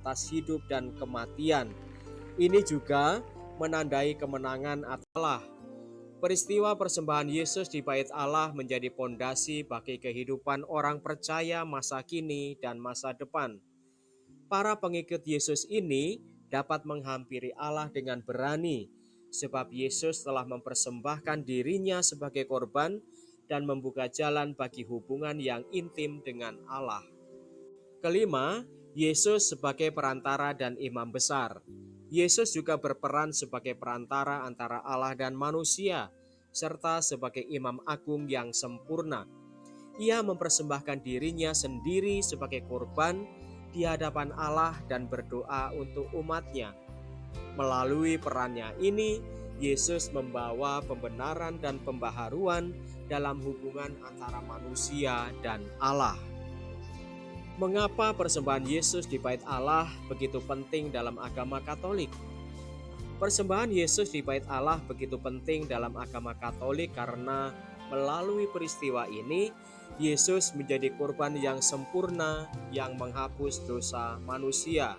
atas hidup dan kematian. Ini juga menandai kemenangan Allah. Peristiwa persembahan Yesus di bait Allah menjadi pondasi bagi kehidupan orang percaya masa kini dan masa depan. Para pengikut Yesus ini dapat menghampiri Allah dengan berani, sebab Yesus telah mempersembahkan dirinya sebagai korban dan membuka jalan bagi hubungan yang intim dengan Allah. Kelima, Yesus sebagai perantara dan imam besar. Yesus juga berperan sebagai perantara antara Allah dan manusia, serta sebagai imam agung yang sempurna. Ia mempersembahkan dirinya sendiri sebagai korban di hadapan Allah dan berdoa untuk umatnya. Melalui perannya ini, Yesus membawa pembenaran dan pembaharuan dalam hubungan antara manusia dan Allah. Mengapa persembahan Yesus di bait Allah begitu penting dalam agama Katolik? Persembahan Yesus di bait Allah begitu penting dalam agama Katolik karena melalui peristiwa ini, Yesus menjadi korban yang sempurna yang menghapus dosa manusia.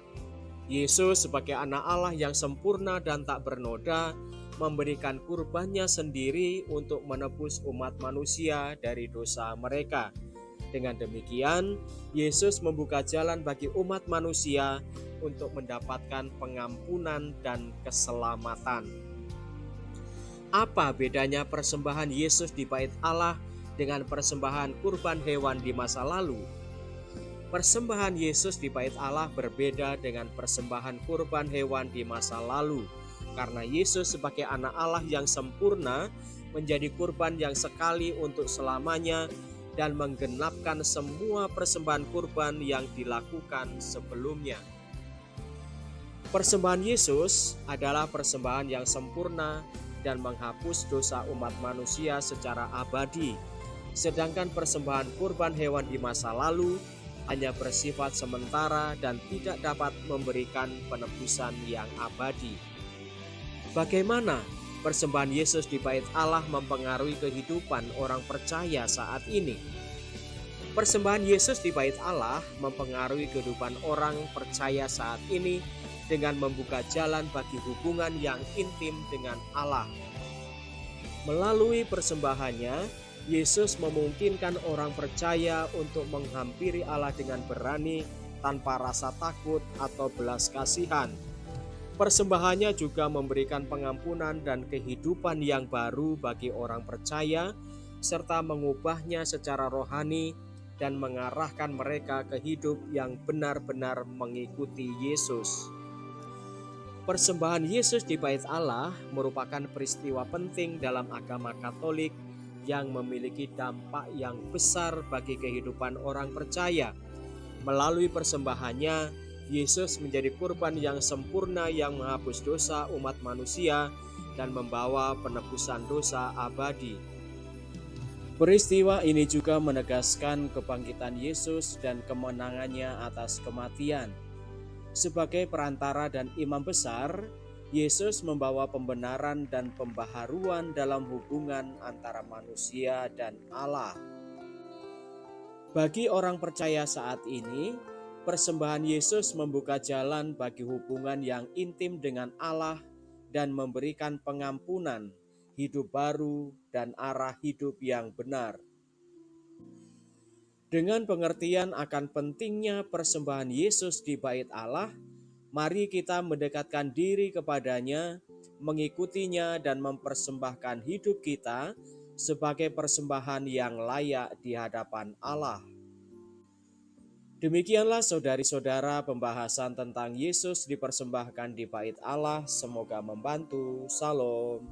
Yesus sebagai anak Allah yang sempurna dan tak bernoda, memberikan kurbannya sendiri untuk menebus umat manusia dari dosa mereka. Dengan demikian, Yesus membuka jalan bagi umat manusia untuk mendapatkan pengampunan dan keselamatan. Apa bedanya persembahan Yesus di bait Allah dengan persembahan kurban hewan di masa lalu? Persembahan Yesus di bait Allah berbeda dengan persembahan kurban hewan di masa lalu, karena Yesus sebagai anak Allah yang sempurna menjadi kurban yang sekali untuk selamanya dan menggenapkan semua persembahan kurban yang dilakukan sebelumnya. Persembahan Yesus adalah persembahan yang sempurna dan menghapus dosa umat manusia secara abadi. Sedangkan persembahan kurban hewan di masa lalu hanya bersifat sementara dan tidak dapat memberikan penebusan yang abadi. Bagaimana persembahan Yesus di bait Allah mempengaruhi kehidupan orang percaya saat ini? Persembahan Yesus di bait Allah mempengaruhi kehidupan orang percaya saat ini dengan membuka jalan bagi hubungan yang intim dengan Allah. Melalui persembahannya, Yesus memungkinkan orang percaya untuk menghampiri Allah dengan berani tanpa rasa takut atau belas kasihan. Persembahannya juga memberikan pengampunan dan kehidupan yang baru bagi orang percaya, serta mengubahnya secara rohani dan mengarahkan mereka ke hidup yang benar-benar mengikuti Yesus. Persembahan Yesus di bait Allah merupakan peristiwa penting dalam agama Katolik yang memiliki dampak yang besar bagi kehidupan orang percaya. Melalui persembahannya, Yesus menjadi kurban yang sempurna yang menghapus dosa umat manusia dan membawa penebusan dosa abadi. Peristiwa ini juga menegaskan kebangkitan Yesus dan kemenangannya atas kematian. Sebagai perantara dan imam besar, Yesus membawa pembenaran dan pembaharuan dalam hubungan antara manusia dan Allah. Bagi orang percaya saat ini, persembahan Yesus membuka jalan bagi hubungan yang intim dengan Allah dan memberikan pengampunan, hidup baru, dan arah hidup yang benar. Dengan pengertian akan pentingnya persembahan Yesus di bait Allah, mari kita mendekatkan diri kepadanya, mengikutinya dan mempersembahkan hidup kita sebagai persembahan yang layak di hadapan Allah. Demikianlah saudari-saudara pembahasan tentang Yesus dipersembahkan di bait Allah. Semoga membantu. Salam.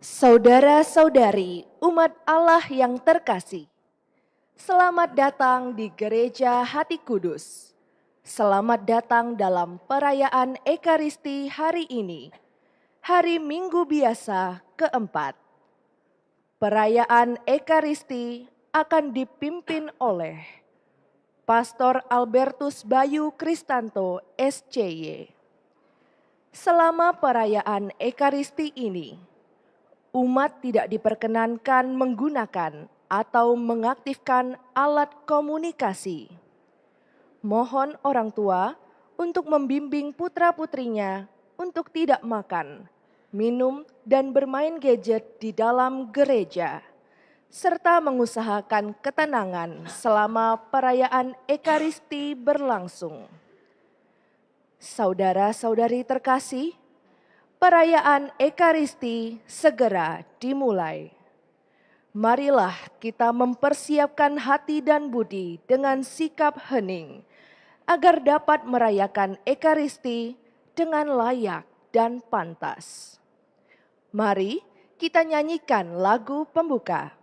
Saudara-saudari umat Allah yang terkasih, selamat datang di Gereja Hati Kudus. Selamat datang dalam perayaan Ekaristi hari ini, hari Minggu biasa keempat. Perayaan Ekaristi akan dipimpin oleh Pastor Albertus Bayu Kristanto, SCY. Selama perayaan Ekaristi ini, umat tidak diperkenankan menggunakan atau mengaktifkan alat komunikasi. Mohon orang tua untuk membimbing putra-putrinya untuk tidak makan, minum, dan bermain gadget di dalam gereja, serta mengusahakan ketenangan selama perayaan Ekaristi berlangsung. Saudara-saudari terkasih, perayaan Ekaristi segera dimulai. Marilah kita mempersiapkan hati dan budi dengan sikap hening, agar dapat merayakan Ekaristi dengan layak dan pantas. Mari kita nyanyikan lagu pembuka.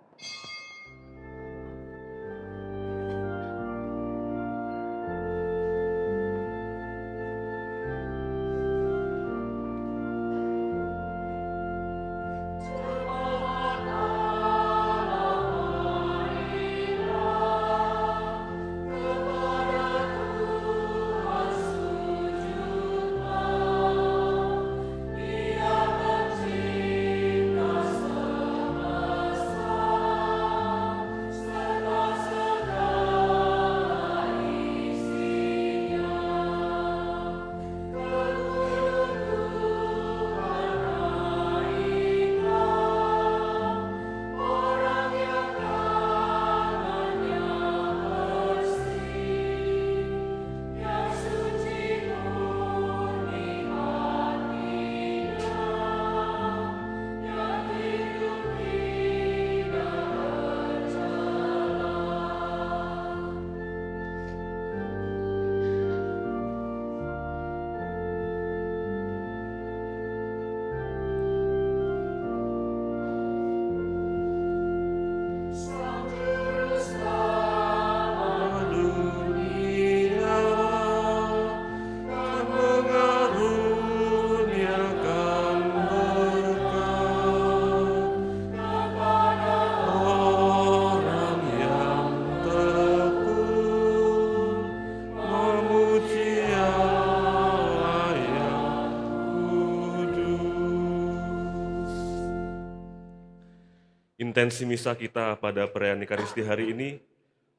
Intensi misa kita pada perayaan Ekaristi hari ini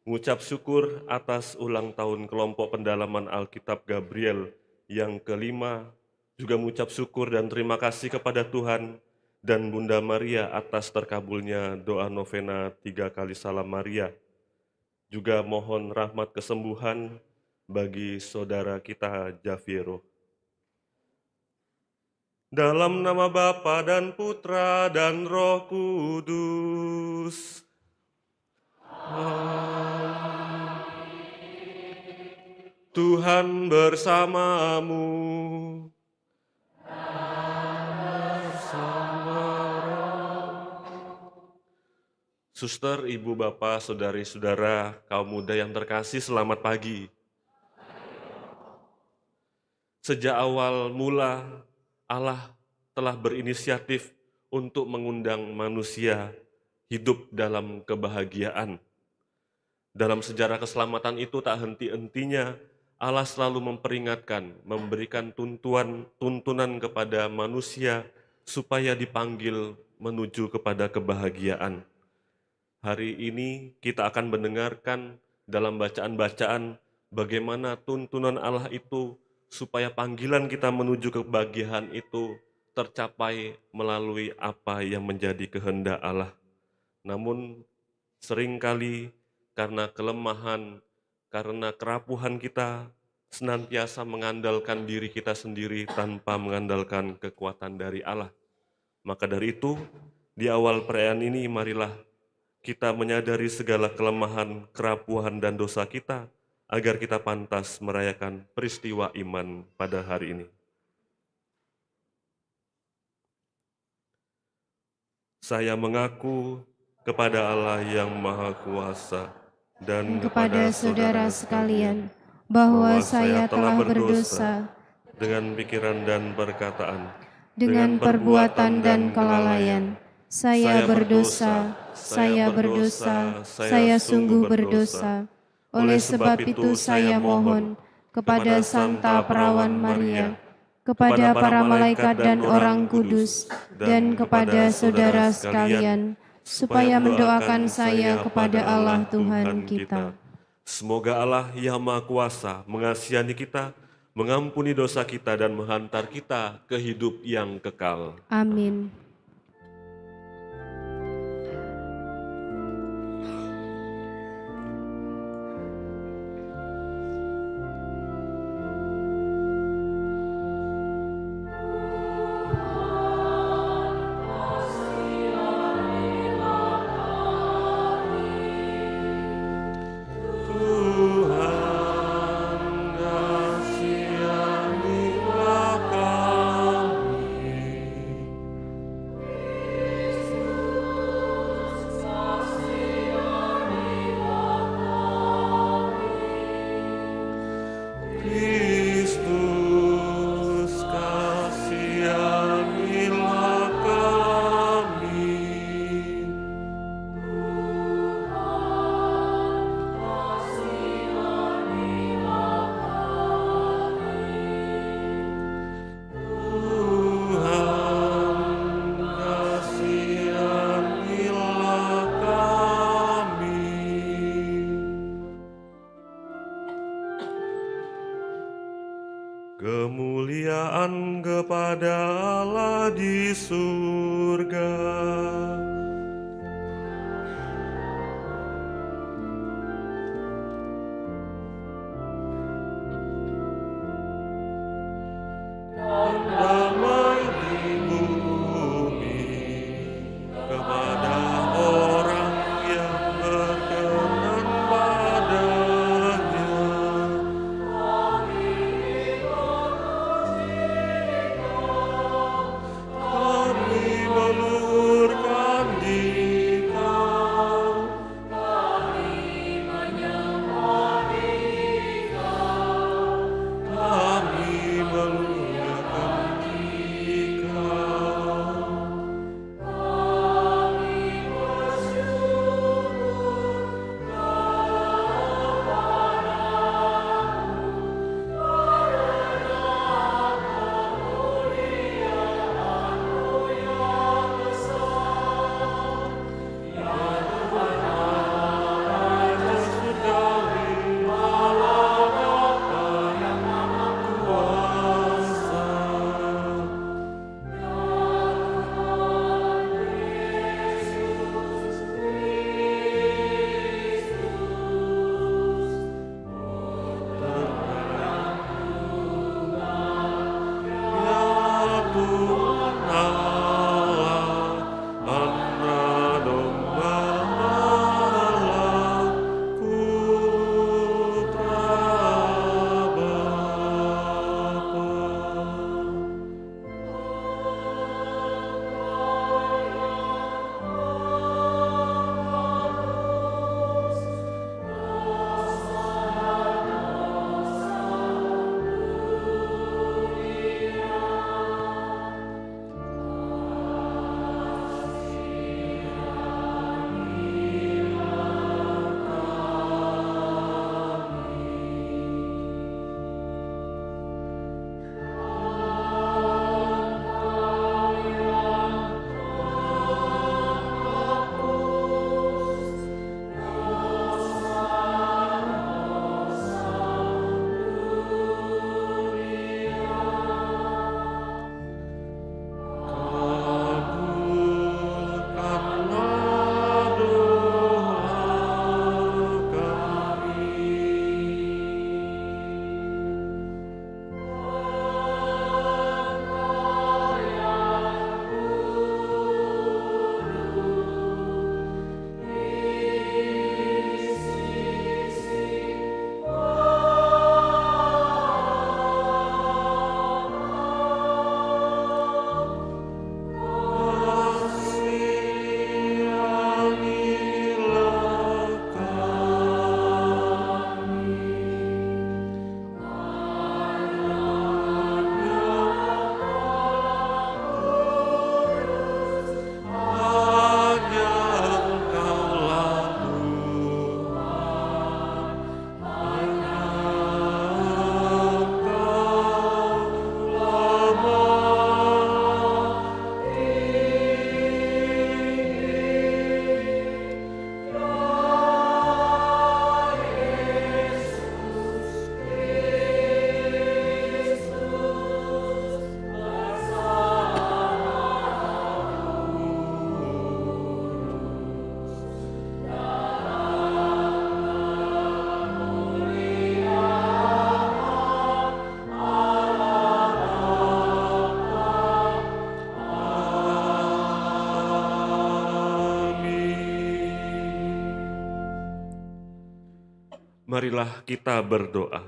mengucap syukur atas ulang tahun kelompok pendalaman Alkitab Gabriel yang kelima, juga mengucap syukur dan terima kasih kepada Tuhan dan Bunda Maria atas terkabulnya doa novena 3 kali Salam Maria. Juga mohon rahmat kesembuhan bagi saudara kita Javiero. Dalam nama Bapa dan Putra dan Roh Kudus. Amin. Tuhan bersamamu. Suster, ibu, bapak, saudari-saudara, kaum muda yang terkasih, selamat pagi. Sejak awal mula, Allah telah berinisiatif untuk mengundang manusia hidup dalam kebahagiaan. Dalam sejarah keselamatan itu tak henti-hentinya, Allah selalu memperingatkan, memberikan tuntunan kepada manusia supaya dipanggil menuju kepada kebahagiaan. Hari ini kita akan mendengarkan dalam bacaan-bacaan bagaimana tuntunan Allah itu supaya panggilan kita menuju kebahagiaan itu tercapai melalui apa yang menjadi kehendak Allah. Namun seringkali karena kelemahan, karena kerapuhan kita senantiasa mengandalkan diri kita sendiri tanpa mengandalkan kekuatan dari Allah. Maka dari itu, di awal perayaan ini marilah kita menyadari segala kelemahan, kerapuhan, dan dosa kita, agar kita pantas merayakan peristiwa iman pada hari ini. Saya mengaku kepada Allah yang Maha Kuasa dan kepada saudara sekalian bahwa saya telah berdosa dengan pikiran dan perkataan, dengan perbuatan dan kelalaian. Saya berdosa, saya sungguh berdosa. Oleh sebab itu saya mohon kepada Santa Perawan Maria, kepada para malaikat dan orang kudus, dan kepada saudara sekalian, supaya mendoakan saya kepada Allah Tuhan kita. Semoga Allah yang Maha Kuasa mengasihi kita, mengampuni dosa kita dan menghantar kita ke hidup yang kekal. Amin. Kristus, kasihanilah kami. Tuhan, kasihanilah kami. Kemuliaan kepada Allah di surga. Dan damai di bumi kepada orang yang berkenan padanya. Kami melurkan Marilah kita berdoa.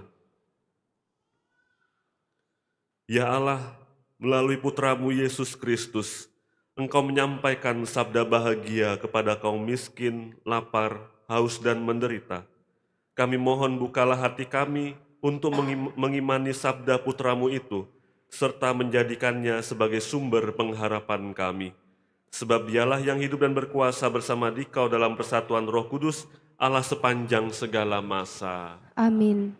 Ya Allah, melalui Putra-Mu Yesus Kristus, Engkau menyampaikan sabda bahagia kepada kaum miskin, lapar, haus, dan menderita. Kami mohon bukalah hati kami untuk mengimani sabda Putra-Mu itu, serta menjadikannya sebagai sumber pengharapan kami. Sebab Dialah yang hidup dan berkuasa bersama Dikau dalam persatuan Roh Kudus, Allah sepanjang segala masa. Amin.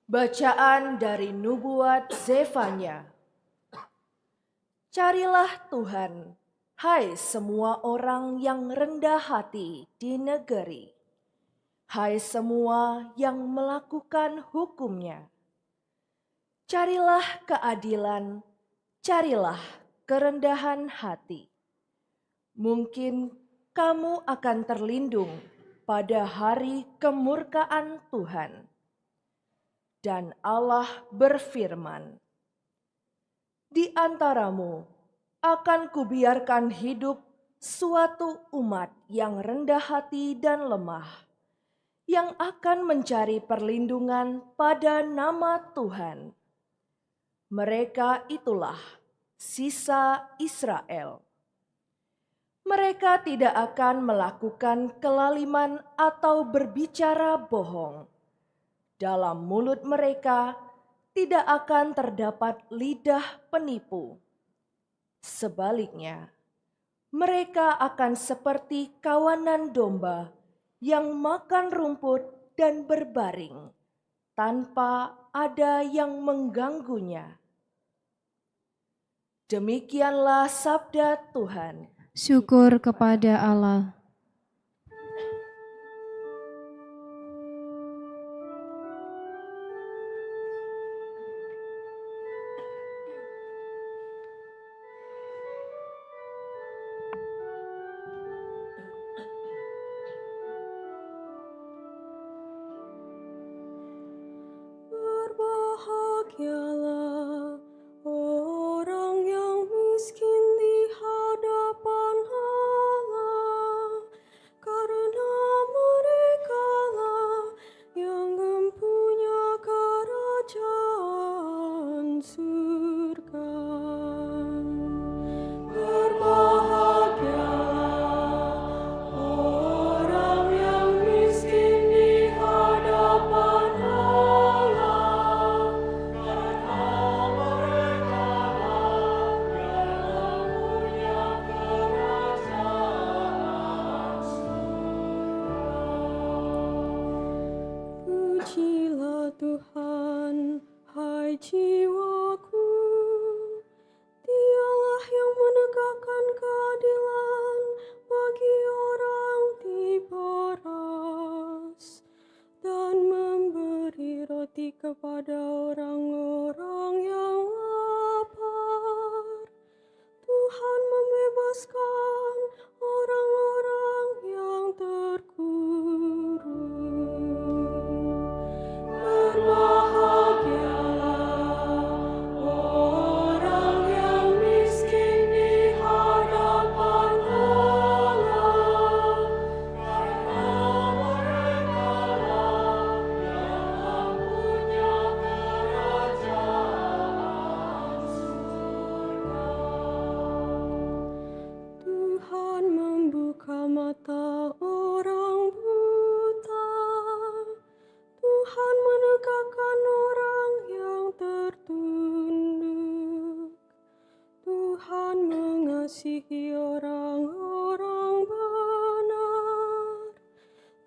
Bacaan dari Nubuat Zefanya. Carilah Tuhan, hai semua orang yang rendah hati di negeri. Hai semua yang melakukan hukum-Nya. Carilah keadilan, carilah kerendahan hati. Mungkin kamu akan terlindung pada hari kemurkaan Tuhan. Dan Allah berfirman, di antaramu akan kubiarkan hidup suatu umat yang rendah hati dan lemah, yang akan mencari perlindungan pada nama Tuhan. Mereka itulah sisa Israel. Mereka tidak akan melakukan kelaliman atau berbicara bohong. Dalam mulut mereka tidak akan terdapat lidah penipu. Sebaliknya, mereka akan seperti kawanan domba yang makan rumput dan berbaring, tanpa ada yang mengganggunya. Demikianlah sabda Tuhan. Syukur kepada Allah. Berbahagialah orang yang miskin di hadapan Allah, karena merekalah yang mempunyai kerajaan surga. Berbahagialah orang yang miskin di hadapan Allah, pujilah Tuhan, hai jiwaku. Dialah yang menegakkan keadilan bagi orang diperas dan memberi roti kepada orang-orang yang lapar. Tuhan membebaskan orang-orang yang terkurung. Berbahagialah orang yang miskin di hadapan Allah, karena merekalah yang mempunyai kerajaan surga. Tuhan membuka mata orang buta. Tuhan menegakkan orang yang tertunduk. Tuhan mengasihi orang-orang benar.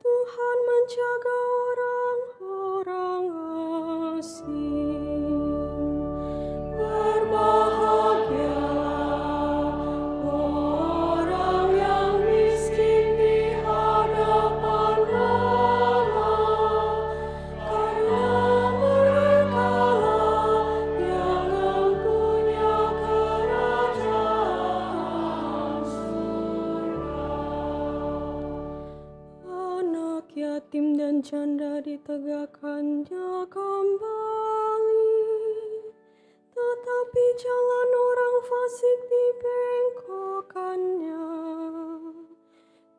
Tuhan menjaga orang-orang asing. yatim dan janda ditegakkannya kembali. Tetapi jalan orang fasik dibengkokkannya.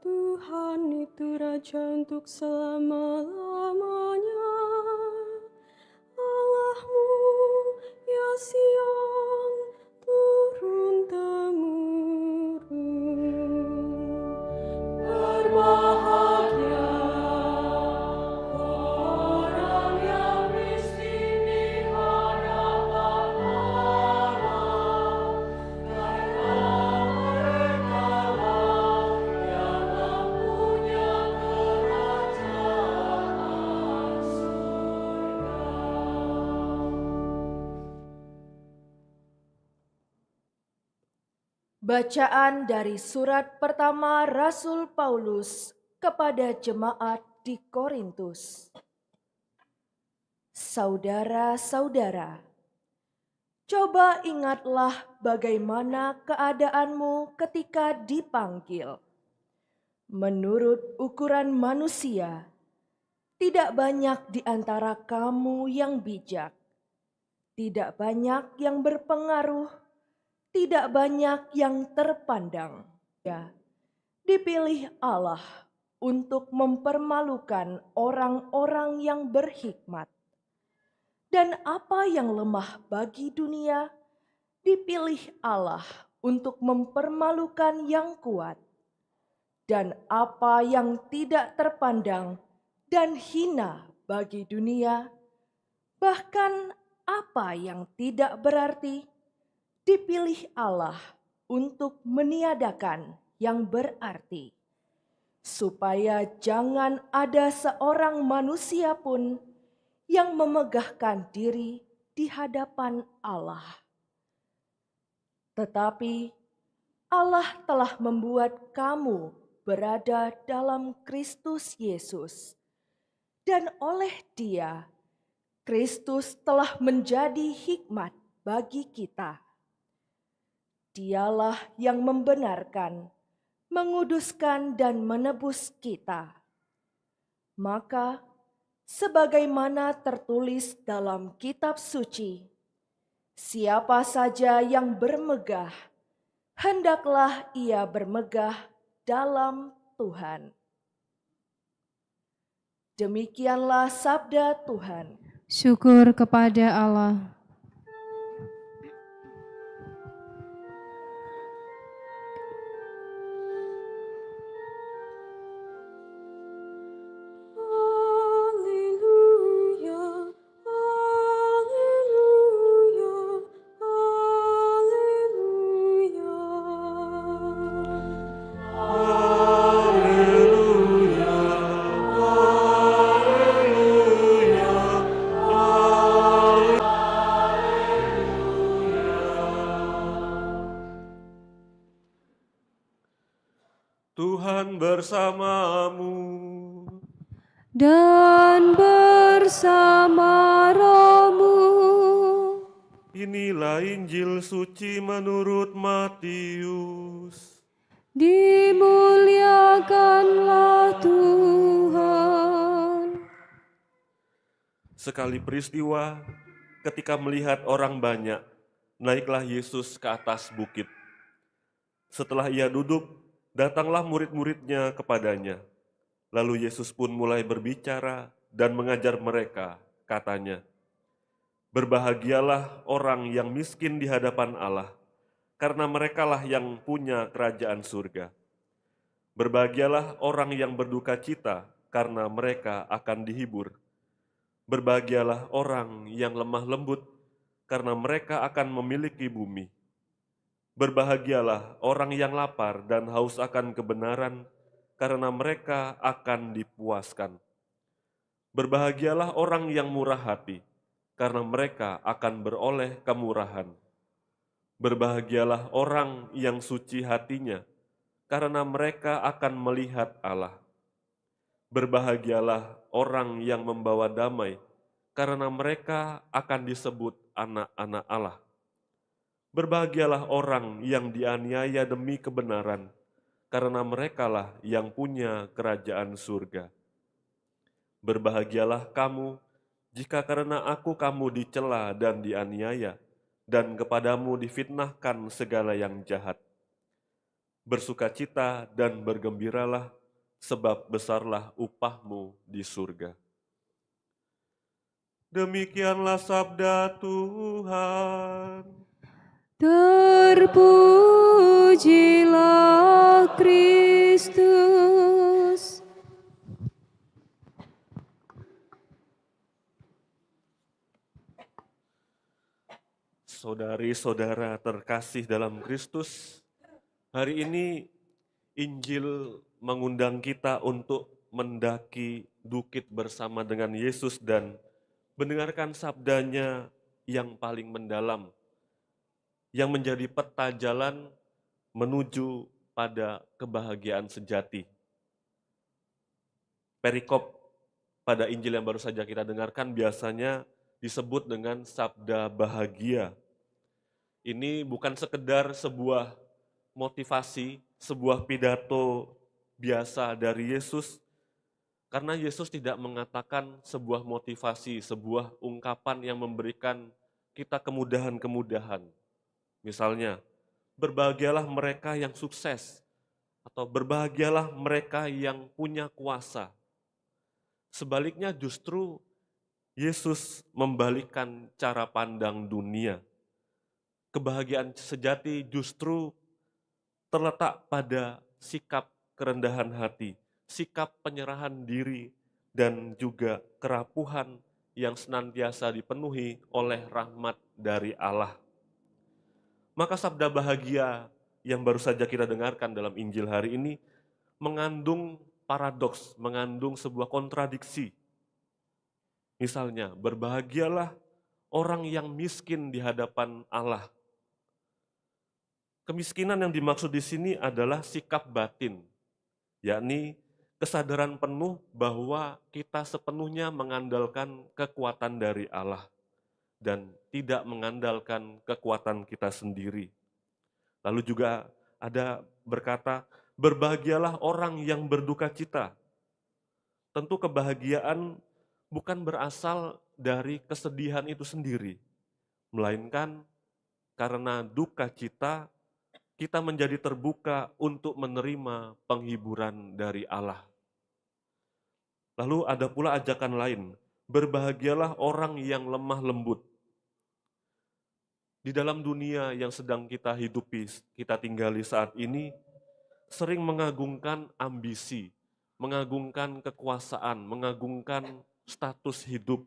Tuhan itu Raja untuk selama-lamanya. Allahmu, ya Sion, turun-temurun. Berbahagia orang yang miskin di hadapan Allah, karena merekalah yang mempunyai kerajaan surga. Bacaan dari surat pertama Rasul Paulus kepada jemaat di Korintus. Saudara-saudara, coba ingatlah bagaimana keadaanmu ketika dipanggil. Menurut ukuran manusia, tidak banyak di antara kamu yang bijak, tidak banyak yang berpengaruh, tidak banyak yang terpandang. Ya, dipilih Allah untuk mempermalukan orang-orang yang berhikmat. Dan apa yang lemah bagi dunia, dipilih Allah untuk mempermalukan yang kuat. Dan apa yang tidak terpandang dan hina bagi dunia, bahkan apa yang tidak berarti, dipilih Allah untuk meniadakan yang berarti, supaya jangan ada seorang manusia pun yang memegahkan diri di hadapan Allah. Tetapi Allah telah membuat kamu berada dalam Kristus Yesus, dan oleh Dia, Kristus telah menjadi hikmat bagi kita. Dialah yang membenarkan, menguduskan dan menebus kita. Maka, sebagaimana tertulis dalam kitab suci, siapa saja yang bermegah, hendaklah ia bermegah dalam Tuhan. Demikianlah sabda Tuhan. Syukur kepada Allah. Haleluya, haleluya, haleluya. Tuhan bersamamu. Dan bersama rohmu. Inilah Injil suci menurut Matius. Dimuliakanlah Tuhan. Sekali peristiwa, ketika melihat orang banyak, naiklah Yesus ke atas bukit. Setelah ia duduk, datanglah murid-muridnya kepadanya. Lalu Yesus pun mulai berbicara dan mengajar mereka, katanya, "Berbahagialah orang yang miskin di hadapan Allah, karena merekalah yang punya kerajaan surga. Berbahagialah orang yang berduka cita, karena mereka akan dihibur. Berbahagialah orang yang lemah lembut, karena mereka akan memiliki bumi. Berbahagialah orang yang lapar dan haus akan kebenaran, karena mereka akan dipuaskan. Berbahagialah orang yang murah hati, karena mereka akan beroleh kemurahan. Berbahagialah orang yang suci hatinya, karena mereka akan melihat Allah. Berbahagialah orang yang membawa damai, karena mereka akan disebut anak-anak Allah. Berbahagialah orang yang dianiaya demi kebenaran, karena merekalah yang punya kerajaan surga. Berbahagialah kamu jika karena aku kamu dicela dan dianiaya, dan kepadamu difitnahkan segala yang jahat. Bersukacita dan bergembiralah, sebab besarlah upahmu di surga. Demikianlah sabda Tuhan. Terpujilah Kristus. Saudari-saudara terkasih dalam Kristus, hari ini Injil mengundang kita untuk mendaki bukit bersama dengan Yesus dan mendengarkan sabdanya yang paling mendalam, yang menjadi peta jalan menuju pada kebahagiaan sejati. Perikop pada Injil yang baru saja kita dengarkan biasanya disebut dengan sabda bahagia. Ini bukan sekedar sebuah motivasi, sebuah pidato biasa dari Yesus, karena Yesus tidak mengatakan sebuah motivasi, sebuah ungkapan yang memberikan kita kemudahan-kemudahan. Misalnya, berbahagialah mereka yang sukses, atau berbahagialah mereka yang punya kuasa. Sebaliknya justru Yesus membalikkan cara pandang dunia. Kebahagiaan sejati justru terletak pada sikap kerendahan hati, sikap penyerahan diri, dan juga kerapuhan yang senantiasa dipenuhi oleh rahmat dari Allah. Maka sabda bahagia yang baru saja kita dengarkan dalam Injil hari ini mengandung paradoks, mengandung sebuah kontradiksi. Misalnya, berbahagialah orang yang miskin di hadapan Allah. Kemiskinan yang dimaksud di sini adalah sikap batin, yakni kesadaran penuh bahwa kita sepenuhnya mengandalkan kekuatan dari Allah dan tidak mengandalkan kekuatan kita sendiri. Lalu juga ada berkata, berbahagialah orang yang berduka cita. Tentu kebahagiaan bukan berasal dari kesedihan itu sendiri, melainkan karena duka cita kita menjadi terbuka untuk menerima penghiburan dari Allah. Lalu ada pula ajakan lain, berbahagialah orang yang lemah lembut. Di dalam dunia yang sedang kita hidupi, kita tinggali saat ini, sering mengagungkan ambisi, mengagungkan kekuasaan, mengagungkan status hidup.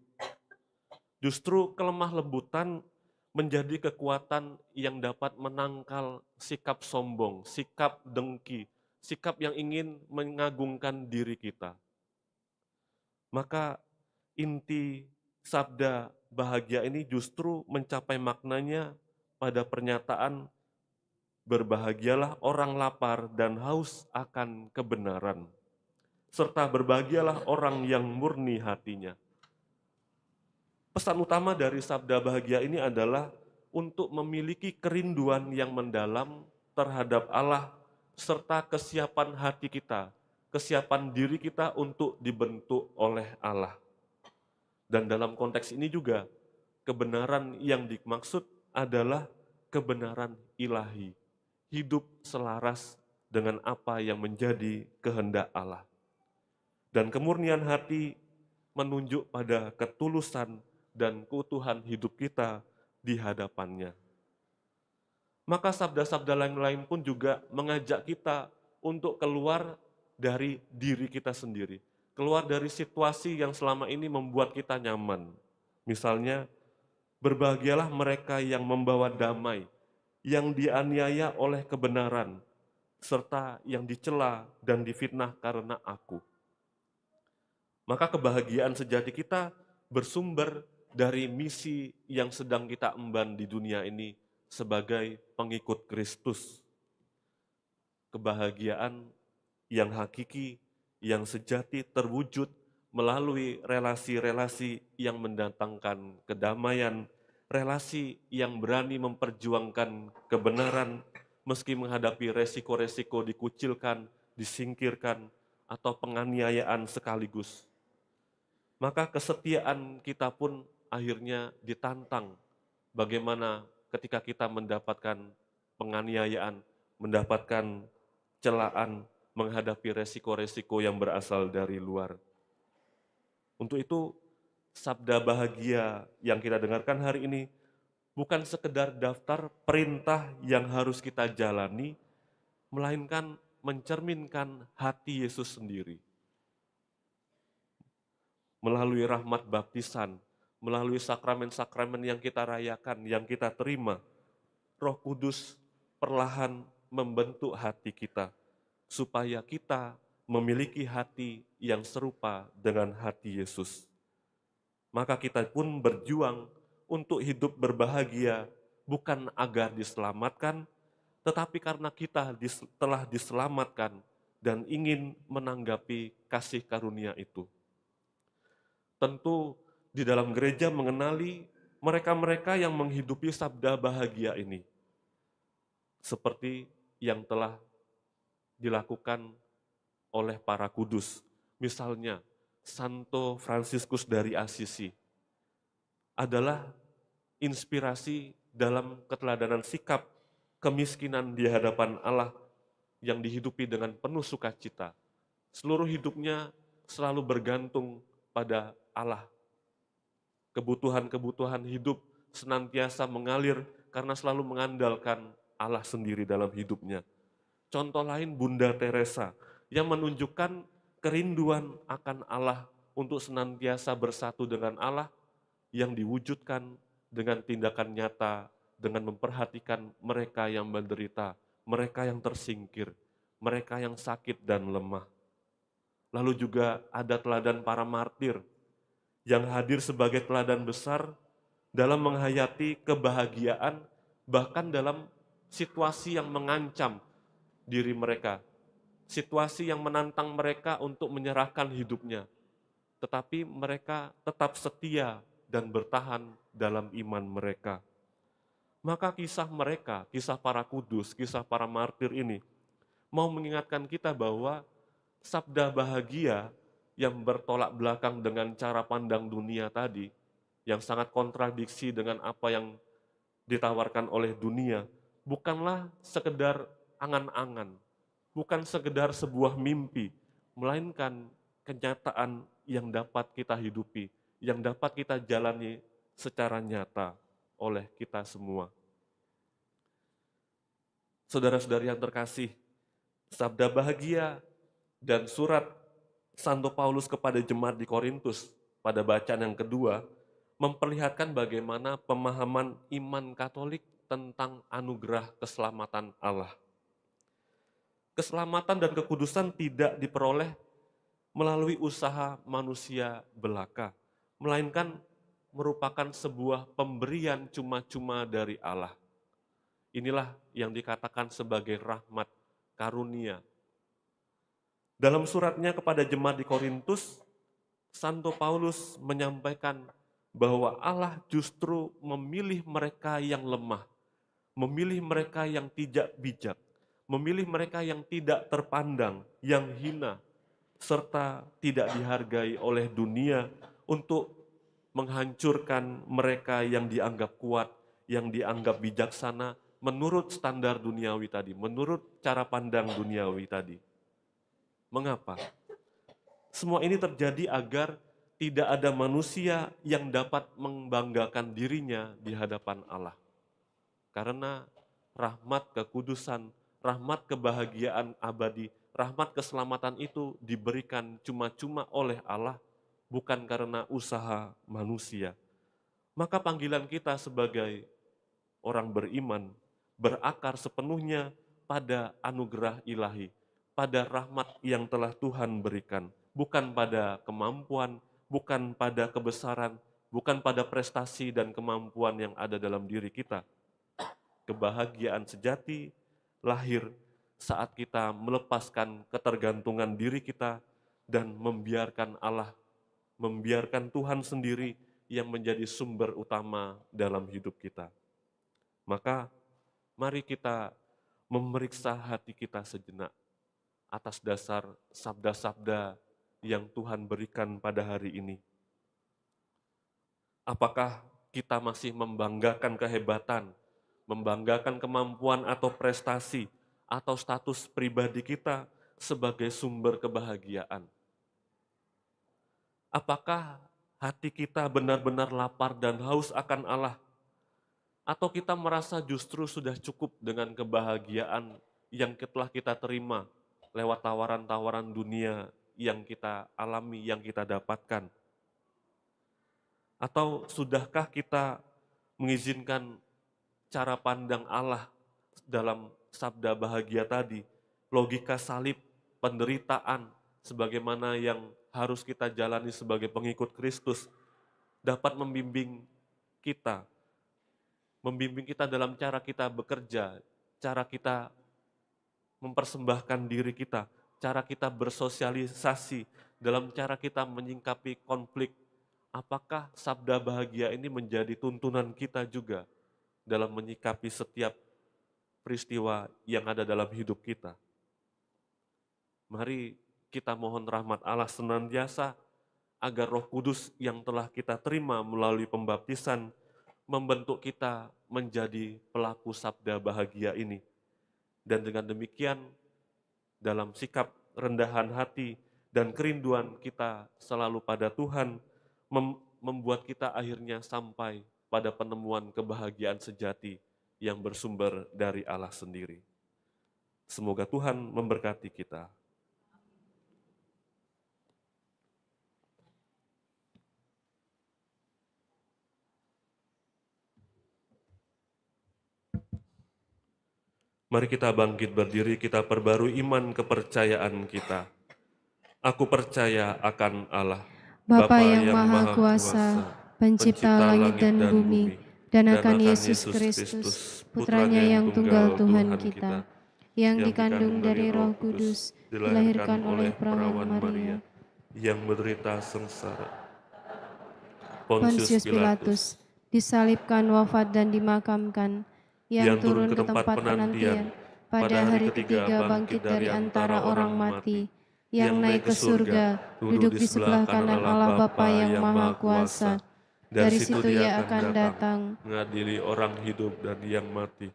Justru kelemah lembutan menjadi kekuatan yang dapat menangkal sikap sombong, sikap dengki, sikap yang ingin mengagungkan diri kita. Maka inti sabda bahagia ini justru mencapai maknanya pada pernyataan berbahagialah orang lapar dan haus akan kebenaran, serta berbahagialah orang yang murni hatinya. Pesan utama dari sabda bahagia ini adalah untuk memiliki kerinduan yang mendalam terhadap Allah serta kesiapan hati kita, kesiapan diri kita untuk dibentuk oleh Allah. Dan dalam konteks ini juga kebenaran yang dimaksud adalah kebenaran ilahi, hidup selaras dengan apa yang menjadi kehendak Allah. Dan kemurnian hati menunjuk pada ketulusan dan keutuhan hidup kita di hadapannya. Maka sabda-sabda lain-lain pun juga mengajak kita untuk keluar dari diri kita sendiri, keluar dari situasi yang selama ini membuat kita nyaman. Misalnya, berbahagialah mereka yang membawa damai, yang dianiaya oleh kebenaran, serta yang dicela dan difitnah karena aku. Maka kebahagiaan sejati kita bersumber dari misi yang sedang kita emban di dunia ini sebagai pengikut Kristus. Kebahagiaan yang hakiki, yang sejati terwujud melalui relasi-relasi yang mendatangkan kedamaian, relasi yang berani memperjuangkan kebenaran meski menghadapi resiko-resiko dikucilkan, disingkirkan, atau penganiayaan sekaligus. maka kesetiaan kita pun akhirnya ditantang. Bagaimana ketika kita mendapatkan penganiayaan, mendapatkan celaan, menghadapi resiko-resiko yang berasal dari luar. Untuk itu, sabda bahagia yang kita dengarkan hari ini bukan sekedar daftar perintah yang harus kita jalani, melainkan mencerminkan hati Yesus sendiri. Melalui rahmat baptisan, melalui sakramen-sakramen yang kita rayakan, yang kita terima, Roh Kudus perlahan membentuk hati kita, supaya kita memiliki hati yang serupa dengan hati Yesus. Maka kita pun berjuang untuk hidup berbahagia, bukan agar diselamatkan, tetapi karena kita telah diselamatkan dan ingin menanggapi kasih karunia itu. Tentu di dalam gereja mengenali mereka-mereka yang menghidupi sabda bahagia ini, seperti yang telah dilakukan oleh para kudus. Misalnya, Santo Fransiskus dari Assisi adalah inspirasi dalam keteladanan sikap kemiskinan di hadapan Allah yang dihidupi dengan penuh sukacita. Seluruh hidupnya selalu bergantung pada Allah. Kebutuhan-kebutuhan hidup senantiasa mengalir karena selalu mengandalkan Allah sendiri dalam hidupnya. Contoh lain Bunda Teresa yang menunjukkan kerinduan akan Allah untuk senantiasa bersatu dengan Allah yang diwujudkan dengan tindakan nyata, dengan memperhatikan mereka yang menderita, mereka yang tersingkir, mereka yang sakit dan lemah. Lalu juga ada teladan para martir yang hadir sebagai teladan besar dalam menghayati kebahagiaan, bahkan dalam situasi yang mengancam diri mereka, situasi yang menantang mereka untuk menyerahkan hidupnya, tetapi mereka tetap setia dan bertahan dalam iman mereka. Maka kisah mereka, kisah para kudus, kisah para martir ini mau mengingatkan kita bahwa sabda bahagia yang bertolak belakang dengan cara pandang dunia tadi, yang sangat kontradiksi dengan apa yang ditawarkan oleh dunia, bukanlah sekedar angan-angan, bukan sekedar sebuah mimpi, melainkan kenyataan yang dapat kita hidupi, yang dapat kita jalani secara nyata oleh kita semua. Saudara-saudari yang terkasih, sabda bahagia dan surat Santo Paulus kepada jemaat di Korintus pada bacaan yang kedua memperlihatkan bagaimana pemahaman iman Katolik tentang anugerah keselamatan Allah. Keselamatan dan kekudusan tidak diperoleh melalui usaha manusia belaka, melainkan merupakan sebuah pemberian cuma-cuma dari Allah. Inilah yang dikatakan sebagai rahmat karunia. Dalam suratnya kepada jemaat di Korintus, Santo Paulus menyampaikan bahwa Allah justru memilih mereka yang lemah, memilih mereka yang tidak bijak, memilih mereka yang tidak terpandang, yang hina, serta tidak dihargai oleh dunia untuk menghancurkan mereka yang dianggap kuat, yang dianggap bijaksana, menurut standar duniawi tadi, menurut cara pandang duniawi tadi. Mengapa? Semua ini terjadi agar tidak ada manusia yang dapat membanggakan dirinya di hadapan Allah. Karena rahmat kekudusan, rahmat kebahagiaan abadi, rahmat keselamatan itu diberikan cuma-cuma oleh Allah, bukan karena usaha manusia. Maka panggilan kita sebagai orang beriman berakar sepenuhnya pada anugerah ilahi, pada rahmat yang telah Tuhan berikan, bukan pada kemampuan, bukan pada kebesaran, bukan pada prestasi dan kemampuan yang ada dalam diri kita. Kebahagiaan sejati lahir saat kita melepaskan ketergantungan diri kita dan membiarkan Allah, membiarkan Tuhan sendiri yang menjadi sumber utama dalam hidup kita. Maka mari kita memeriksa hati kita sejenak atas dasar sabda-sabda yang Tuhan berikan pada hari ini. Apakah kita masih membanggakan kehebatan, membanggakan kemampuan atau prestasi, atau status pribadi kita sebagai sumber kebahagiaan? Apakah hati kita benar-benar lapar dan haus akan Allah? Atau kita merasa justru sudah cukup dengan kebahagiaan yang telah kita terima lewat tawaran-tawaran dunia yang kita alami, yang kita dapatkan? Atau sudahkah kita mengizinkan cara pandang Allah dalam sabda bahagia tadi, logika salib, penderitaan, sebagaimana yang harus kita jalani sebagai pengikut Kristus, dapat membimbing kita dalam cara kita bekerja, cara kita mempersembahkan diri kita, cara kita bersosialisasi, dalam cara kita menyingkapi konflik. Apakah sabda bahagia ini menjadi tuntunan kita juga dalam menyikapi setiap peristiwa yang ada dalam hidup kita? Mari kita mohon rahmat Allah senantiasa agar Roh Kudus yang telah kita terima melalui pembaptisan membentuk kita menjadi pelaku sabda bahagia ini. Dan dengan demikian, dalam sikap rendahan hati dan kerinduan kita selalu pada Tuhan, membuat kita akhirnya sampai pada penemuan kebahagiaan sejati yang bersumber dari Allah sendiri. Semoga Tuhan memberkati kita. Mari kita bangkit berdiri, kita perbarui iman kepercayaan kita. Aku percaya akan Allah, Bapa yang Maha Kuasa, Pencipta langit dan bumi, dan akan Yesus Kristus, Putranya yang tunggal Tuhan kita, yang dikandung dari Roh Kudus, dilahirkan oleh perawan Maria, yang menderita sengsara, Pontius Pilatus, disalibkan, wafat dan dimakamkan, yang turun ke tempat penantian, pada hari ketiga bangkit dari antara orang mati, yang naik ke surga, duduk di sebelah kanan Allah Bapa yang Maha Kuasa. Dari situ Ia akan datang mengadili orang hidup dan yang mati.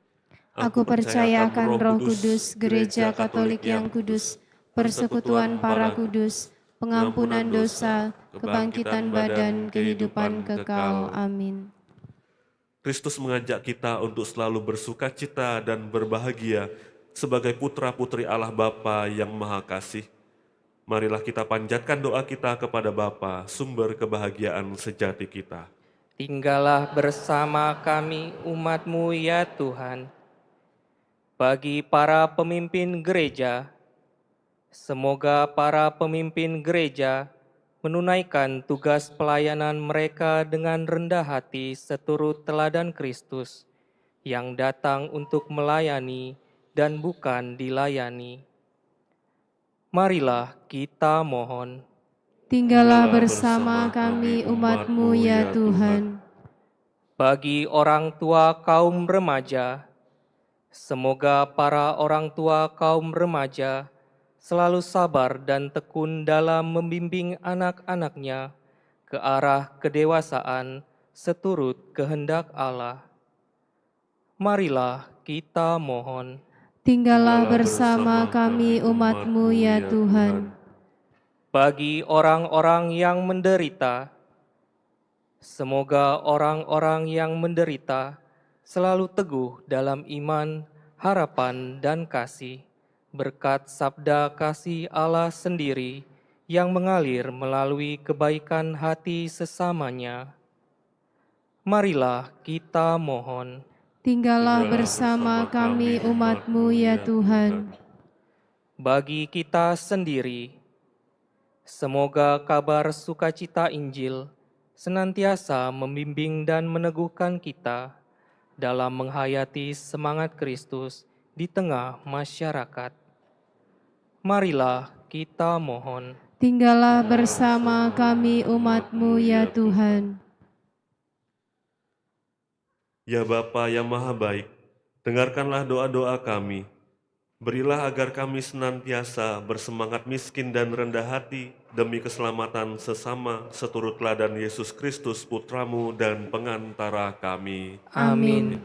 Aku percaya akan Roh Kudus, Gereja Katolik yang kudus, persekutuan para kudus, pengampunan dosa, kebangkitan badan, kehidupan kekal. Amin. Kristus mengajak kita untuk selalu bersuka cita dan berbahagia sebagai putra-putri Allah Bapa yang Maha Kasih. Marilah kita panjatkan doa kita kepada Bapa, sumber kebahagiaan sejati kita. Tinggallah bersama kami umat-Mu ya Tuhan. Bagi para pemimpin gereja, semoga para pemimpin gereja menunaikan tugas pelayanan mereka dengan rendah hati seturut teladan Kristus yang datang untuk melayani dan bukan dilayani. Marilah kita mohon. Tinggallah bersama kami umat-Mu ya Tuhan. Bagi orang tua kaum remaja, semoga para orang tua kaum remaja selalu sabar dan tekun dalam membimbing anak-anaknya ke arah kedewasaan seturut kehendak Allah. Marilah kita mohon. Tinggallah bersama kami umat-Mu ya Tuhan. Bagi orang-orang yang menderita, semoga orang-orang yang menderita selalu teguh dalam iman, harapan, dan kasih, berkat sabda kasih Allah sendiri yang mengalir melalui kebaikan hati sesamanya. Marilah kita mohon. Tinggallah bersama kami umat-Mu ya Tuhan. Bagi kita sendiri, semoga kabar sukacita Injil senantiasa membimbing dan meneguhkan kita dalam menghayati semangat Kristus di tengah masyarakat. Marilah kita mohon. Tinggallah bersama kami umat-Mu ya Tuhan. Ya Bapa yang Maha Baik, dengarkanlah doa-doa kami. Berilah agar kami senantiasa bersemangat miskin dan rendah hati demi keselamatan sesama seturut teladan Yesus Kristus Putramu dan pengantara kami. Amin.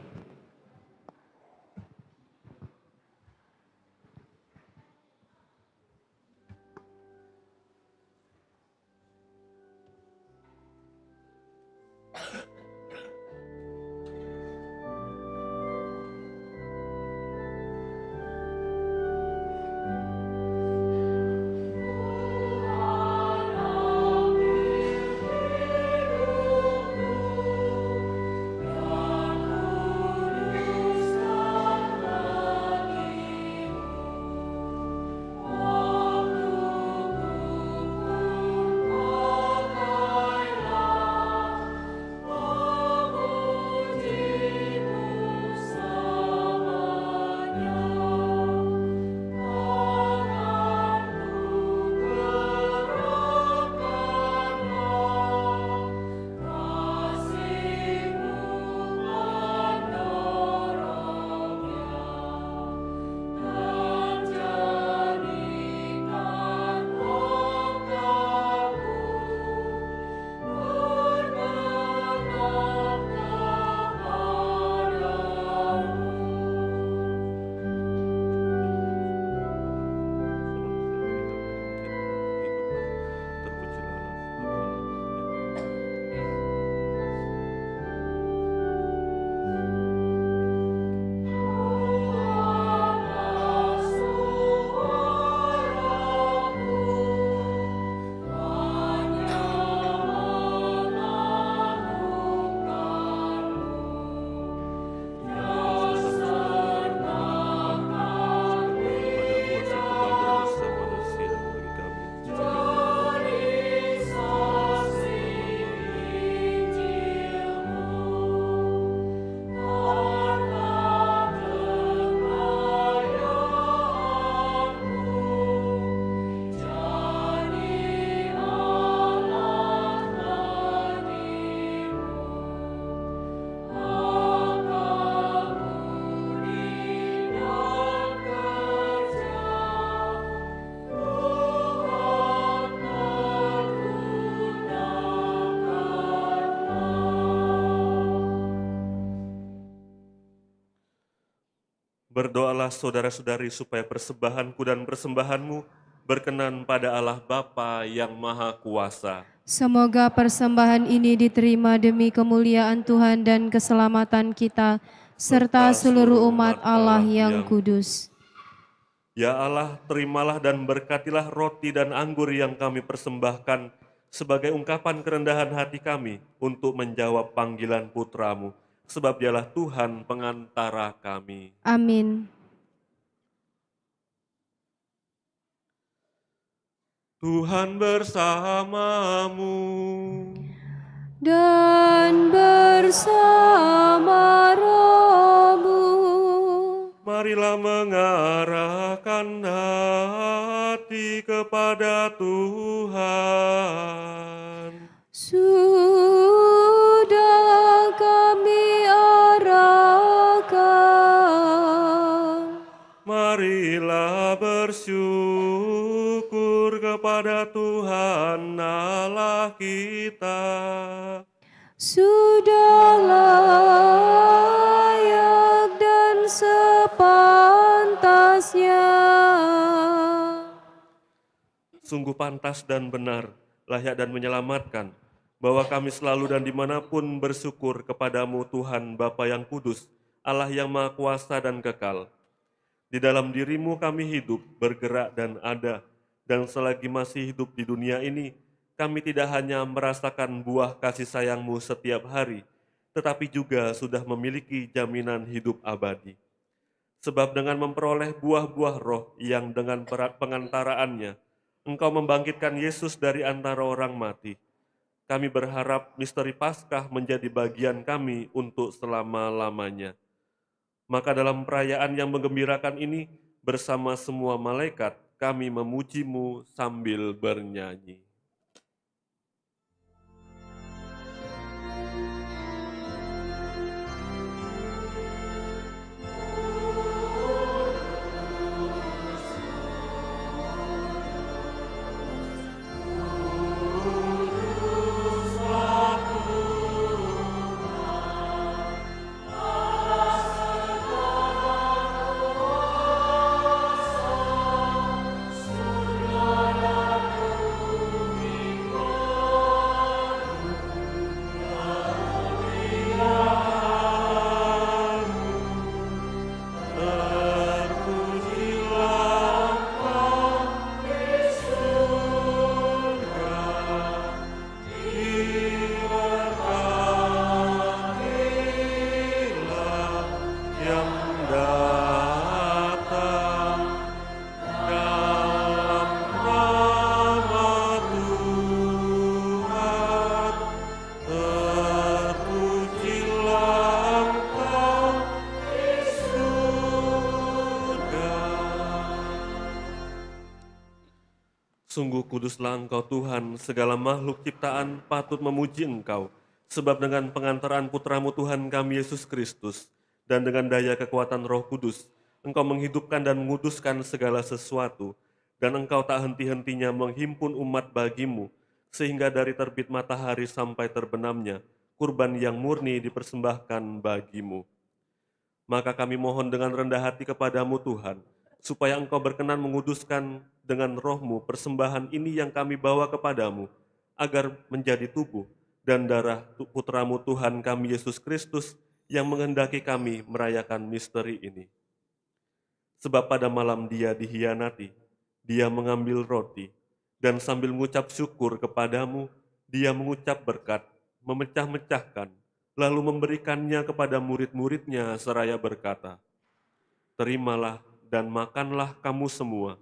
Berdoalah saudara-saudari supaya persembahanku dan persembahanmu berkenan pada Allah Bapa yang Maha Kuasa. Semoga persembahan ini diterima demi kemuliaan Tuhan dan keselamatan kita, serta seluruh umat Allah yang kudus. Ya Allah, terimalah dan berkatilah roti dan anggur yang kami persembahkan sebagai ungkapan kerendahan hati kami untuk menjawab panggilan Putramu, sebab Dialah Tuhan pengantara kami. Amin. Tuhan bersamamu. Dan bersama rohmu. Marilah mengarahkan hati kepada Tuhan. Sudah kami arahkan. Marilah bersyukur kepada Tuhan Allah kita. Sudah layak dan sepantasnya. Sungguh pantas dan benar, layak dan menyelamatkan, bahwa kami selalu dan dimanapun bersyukur kepadamu Tuhan Bapa yang kudus, Allah yang Maha Kuasa dan kekal. Di dalam dirimu kami hidup, bergerak dan ada, dan selagi masih hidup di dunia ini, kami tidak hanya merasakan buah kasih sayangmu setiap hari, tetapi juga sudah memiliki jaminan hidup abadi. Sebab dengan memperoleh buah-buah roh yang dengan pengantaraannya, Engkau membangkitkan Yesus dari antara orang mati. Kami berharap misteri Paskah menjadi bagian kami untuk selama-lamanya. Maka dalam perayaan yang menggembirakan ini, bersama semua malaikat, kami memuji-Mu sambil bernyanyi. Sungguh kuduslah Engkau Tuhan, segala makhluk ciptaan patut memuji Engkau, sebab dengan pengantaran Putramu Tuhan kami Yesus Kristus, dan dengan daya kekuatan Roh Kudus, Engkau menghidupkan dan menguduskan segala sesuatu, dan Engkau tak henti-hentinya menghimpun umat bagimu, sehingga dari terbit matahari sampai terbenamnya, kurban yang murni dipersembahkan bagimu. Maka kami mohon dengan rendah hati kepadamu Tuhan, supaya Engkau berkenan menguduskan dengan roh-Mu persembahan ini yang kami bawa kepadamu, agar menjadi tubuh dan darah Putramu Tuhan kami Yesus Kristus yang menghendaki kami merayakan misteri ini. Sebab pada malam Dia dihianati, Dia mengambil roti, dan sambil mengucap syukur kepadamu, Dia mengucap berkat, memecah-mecahkan, lalu memberikannya kepada murid-muridnya seraya berkata, "Terimalah dan makanlah kamu semua,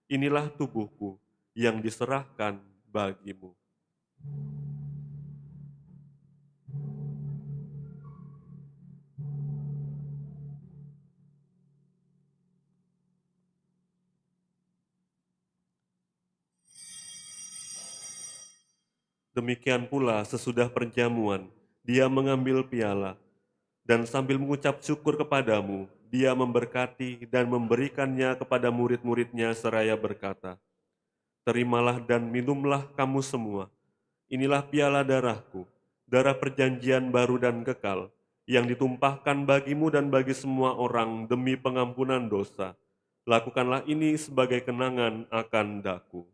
inilah tubuhku yang diserahkan bagimu." Demikian pula sesudah perjamuan, Dia mengambil piala, dan sambil mengucap syukur kepadamu, Dia memberkati dan memberikannya kepada murid-muridnya seraya berkata, "Terimalah dan minumlah kamu semua. Inilah piala darahku, darah perjanjian baru dan kekal, yang ditumpahkan bagimu dan bagi semua orang demi pengampunan dosa. Lakukanlah ini sebagai kenangan akan daku."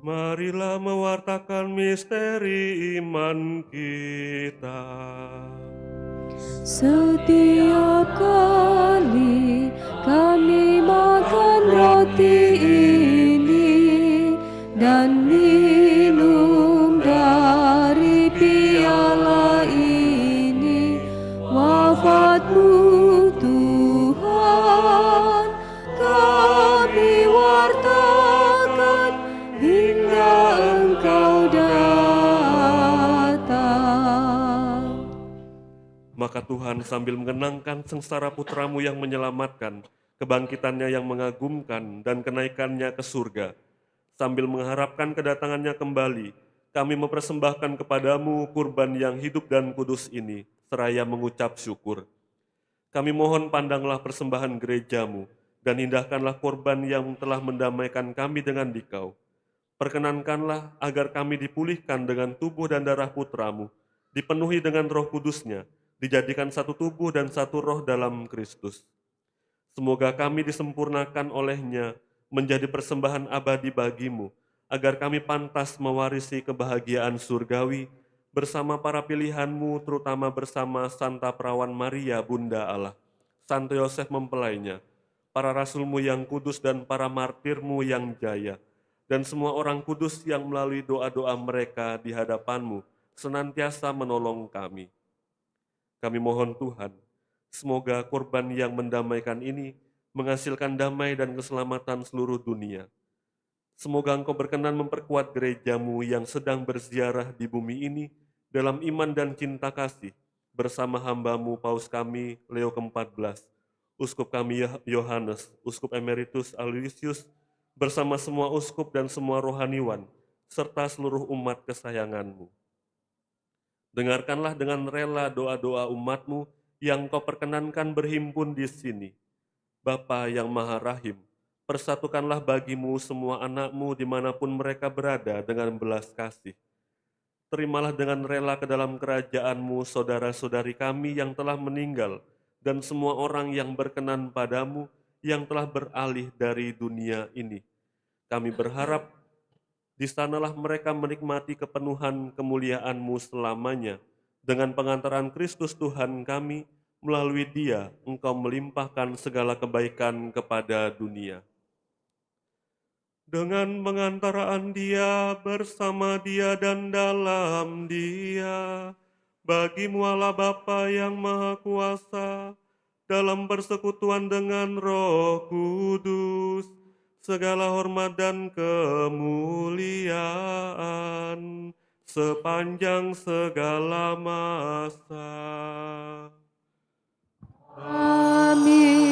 Marilah mewartakan misteri iman kita. Setiap kali kami makan roti ini dan minum dari piala ini, wafat-Mu Tuhan kami wartakan hingga Engkau datang. Maka Tuhan sambil mengenangkan sengsara Putramu yang menyelamatkan, kebangkitannya yang mengagumkan, dan kenaikannya ke surga, sambil mengharapkan kedatangannya kembali, kami mempersembahkan kepadamu kurban yang hidup dan kudus ini, seraya mengucap syukur. Kami mohon pandanglah persembahan gerejamu, dan indahkanlah korban yang telah mendamaikan kami dengan Dikau. Perkenankanlah agar kami dipulihkan dengan tubuh dan darah Putramu, dipenuhi dengan Roh Kudusnya, dijadikan satu tubuh dan satu roh dalam Kristus. Semoga kami disempurnakan olehnya menjadi persembahan abadi bagimu, agar kami pantas mewarisi kebahagiaan surgawi bersama para pilihanmu, terutama bersama Santa Perawan Maria, Bunda Allah, Santo Yosef mempelainya, para rasulmu yang kudus dan para martirmu yang jaya, dan semua orang kudus yang melalui doa-doa mereka di hadapanmu senantiasa menolong kami. Kami mohon Tuhan, semoga korban yang mendamaikan ini menghasilkan damai dan keselamatan seluruh dunia. Semoga Engkau berkenan memperkuat gerejamu yang sedang berziarah di bumi ini dalam iman dan cinta kasih, bersama hamba-Mu Paus kami Leo ke-14, Uskup kami Yohanes, Uskup Emeritus Aloysius, bersama semua uskup dan semua rohaniwan, serta seluruh umat kesayangan-Mu. Dengarkanlah dengan rela doa-doa umat-Mu yang Kau perkenankan berhimpun di sini. Bapa yang Maha Rahim, persatukanlah bagimu semua anak-Mu dimanapun mereka berada dengan belas kasih. Terimalah dengan rela ke dalam kerajaan-Mu saudara-saudari kami yang telah meninggal dan semua orang yang berkenan padamu yang telah beralih dari dunia ini. Kami berharap di sanalah mereka menikmati kepenuhan kemuliaan-Mu selamanya. Dengan pengantaran Kristus Tuhan kami, melalui Dia Engkau melimpahkan segala kebaikan kepada dunia. Dengan pengantaraan Dia, bersama Dia dan dalam Dia, bagi-Mu Allah Bapa yang Maha Kuasa, dalam persekutuan dengan Roh Kudus, segala hormat dan kemuliaan sepanjang segala masa. Amin.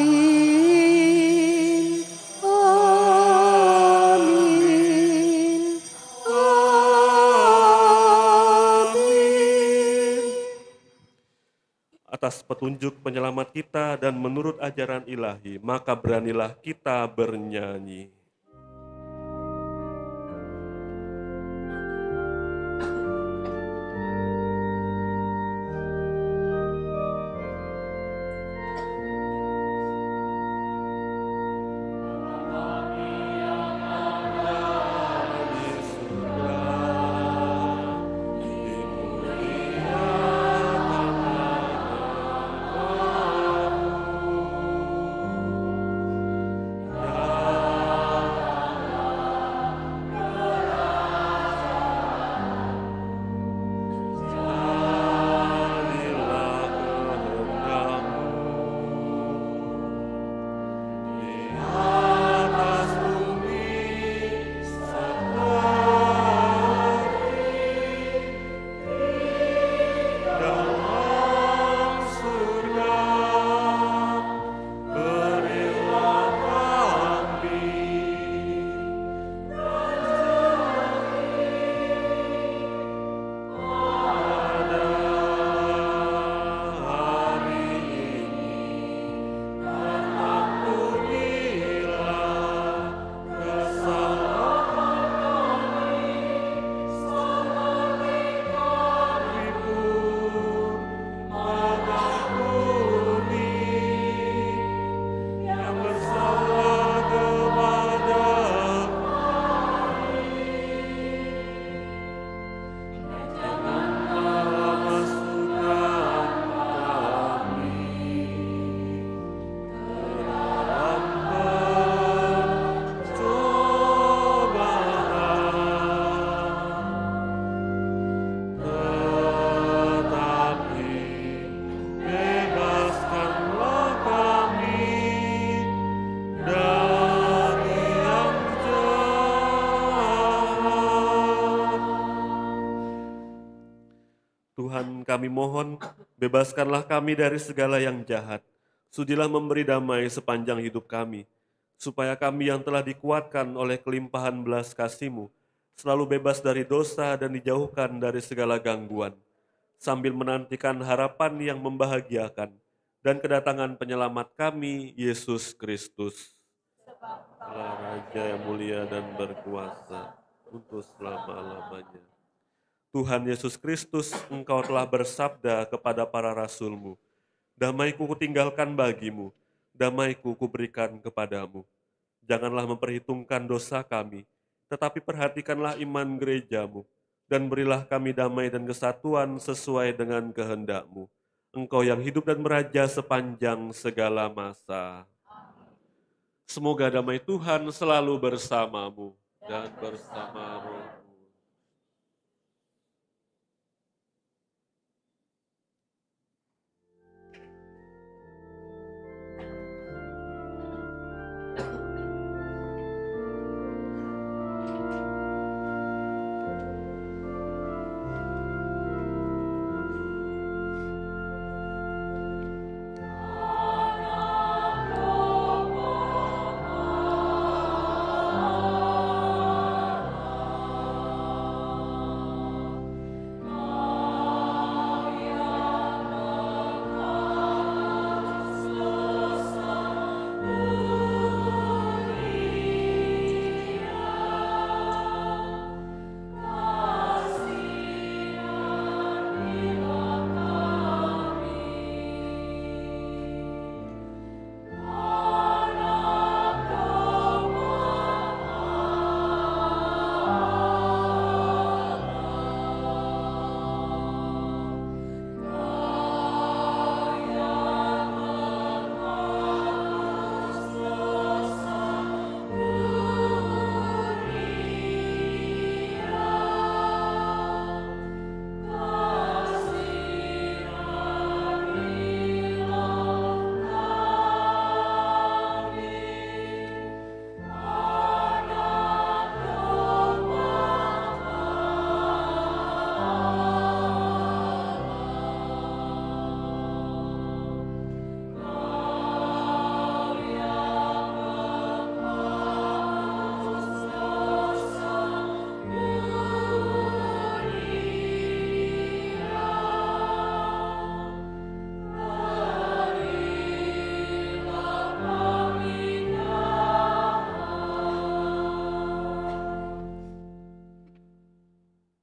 Amin. Amin. Atas petunjuk penyelamat kita dan menurut ajaran ilahi, maka beranilah kita bernyanyi. Tuhan, kami mohon, bebaskanlah kami dari segala yang jahat. Sudilah memberi damai sepanjang hidup kami, supaya kami yang telah dikuatkan oleh kelimpahan belas kasih-Mu, selalu bebas dari dosa dan dijauhkan dari segala gangguan, sambil menantikan harapan yang membahagiakan dan kedatangan penyelamat kami, Yesus Kristus. Allah Raja yang mulia dan berkuasa untuk selama-lamanya. Tuhan Yesus Kristus, Engkau telah bersabda kepada para rasul-Mu, damai-Ku kutinggalkan bagimu, damai-Ku kuberikan kepadamu. Janganlah memperhitungkan dosa kami, tetapi perhatikanlah iman gereja-Mu, dan berilah kami damai dan kesatuan sesuai dengan kehendak-Mu. Engkau yang hidup dan meraja sepanjang segala masa. Semoga damai Tuhan selalu bersamamu dan bersama roh.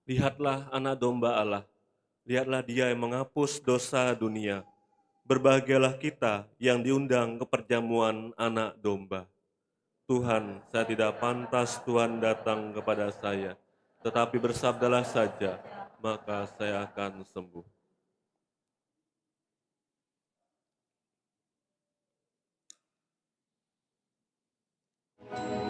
Lihatlah anak domba Allah, lihatlah dia yang menghapus dosa dunia. Berbahagialah kita yang diundang ke perjamuan anak domba. Tuhan, saya tidak pantas Tuhan datang kepada saya, tetapi bersabdalah saja, maka saya akan sembuh. Amen.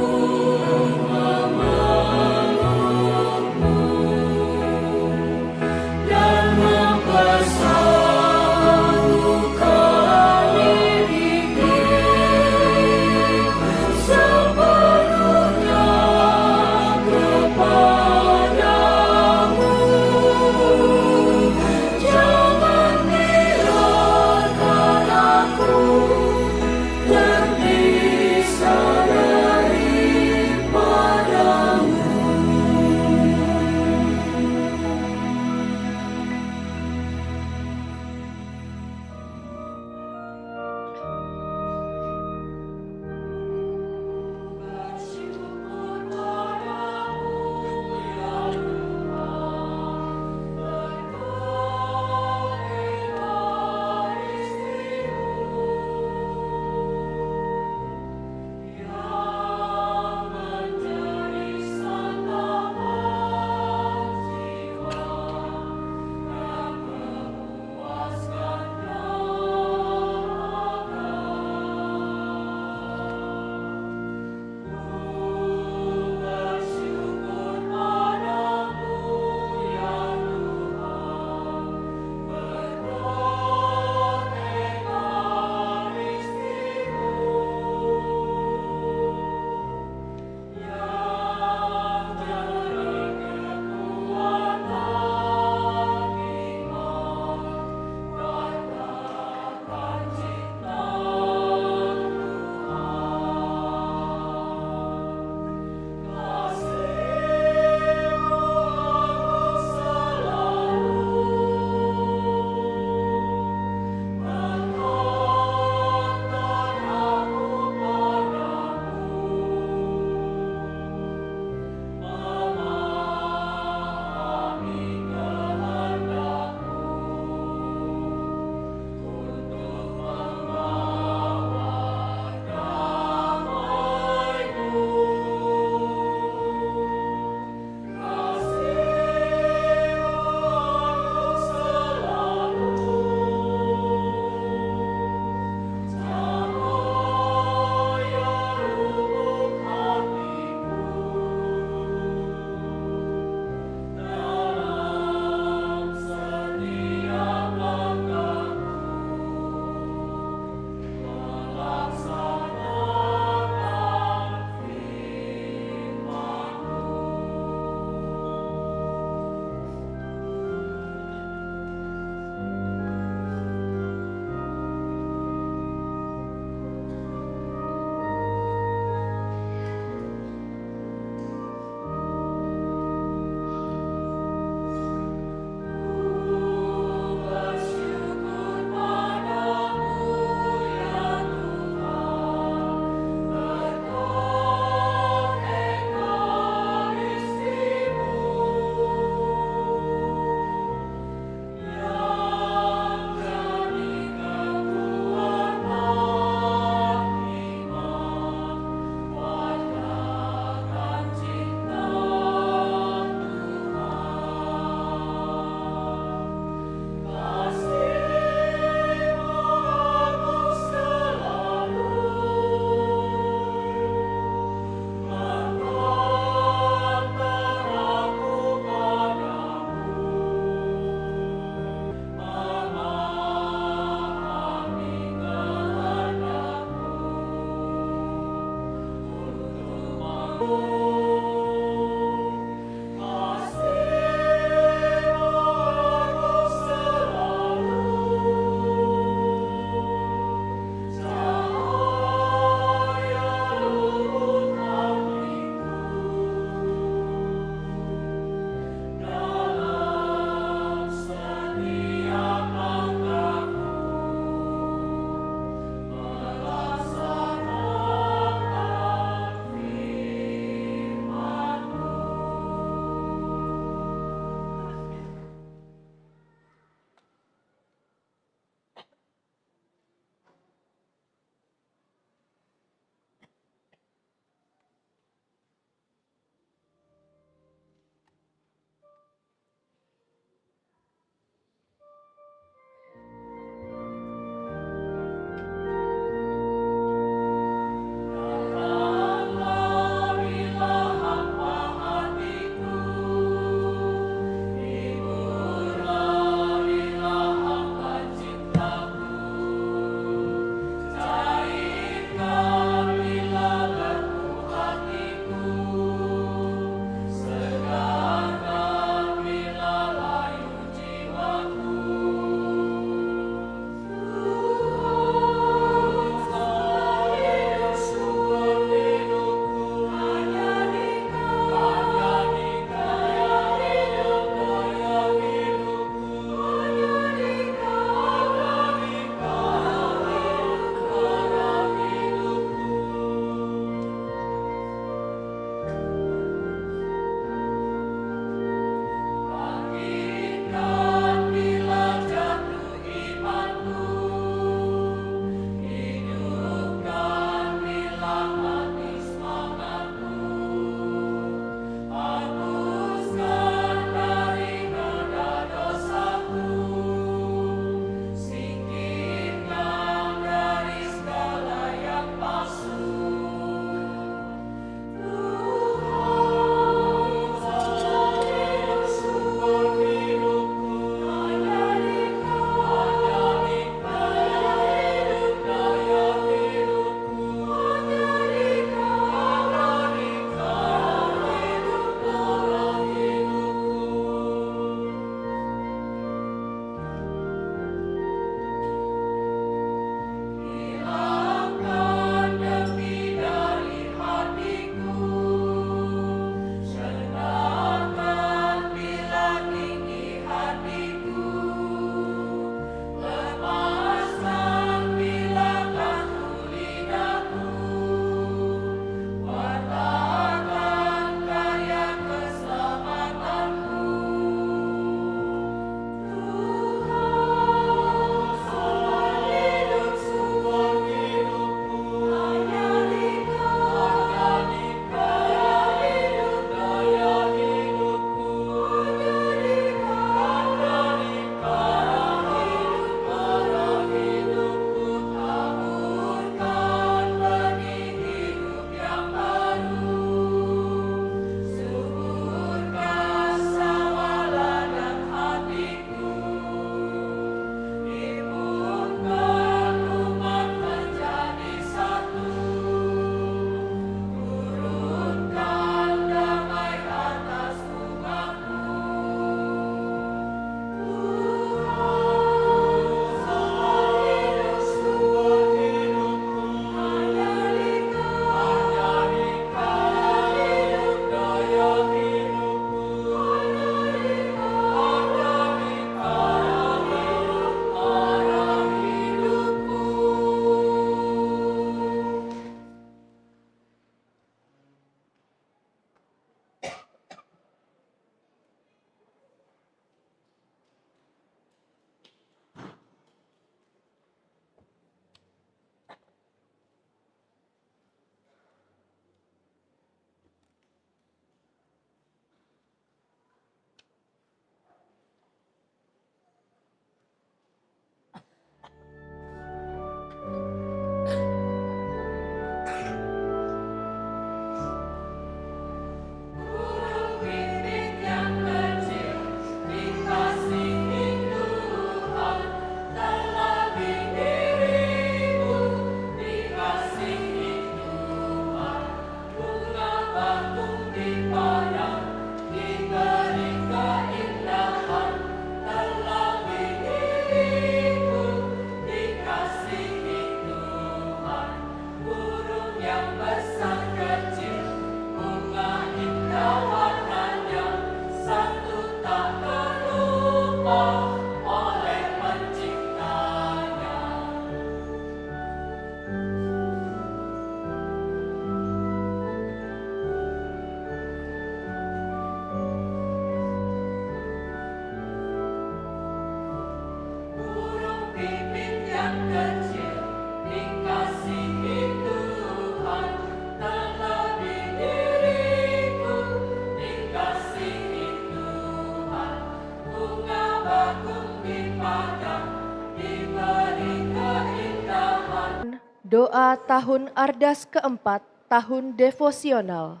Doa tahun Ardas keempat, tahun devosional.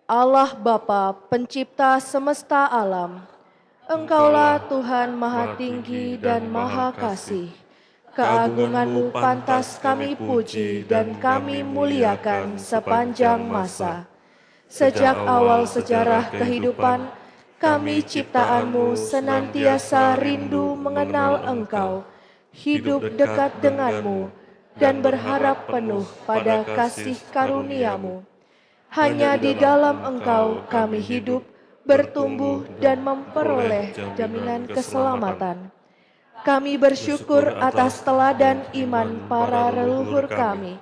Allah Bapa, pencipta semesta alam, Engkaulah Tuhan Maha Tinggi dan Maha Kasih. Keagungan-Mu pantas kami puji dan kami muliakan sepanjang masa. Sejak awal sejarah kehidupan, kami ciptaan-Mu senantiasa rindu mengenal Engkau, hidup dekat dengan-Mu, dan berharap penuh pada kasih karunia-Mu. Hanya di dalam Engkau kami hidup, bertumbuh, dan memperoleh jaminan keselamatan. Kami bersyukur atas teladan iman para leluhur kami,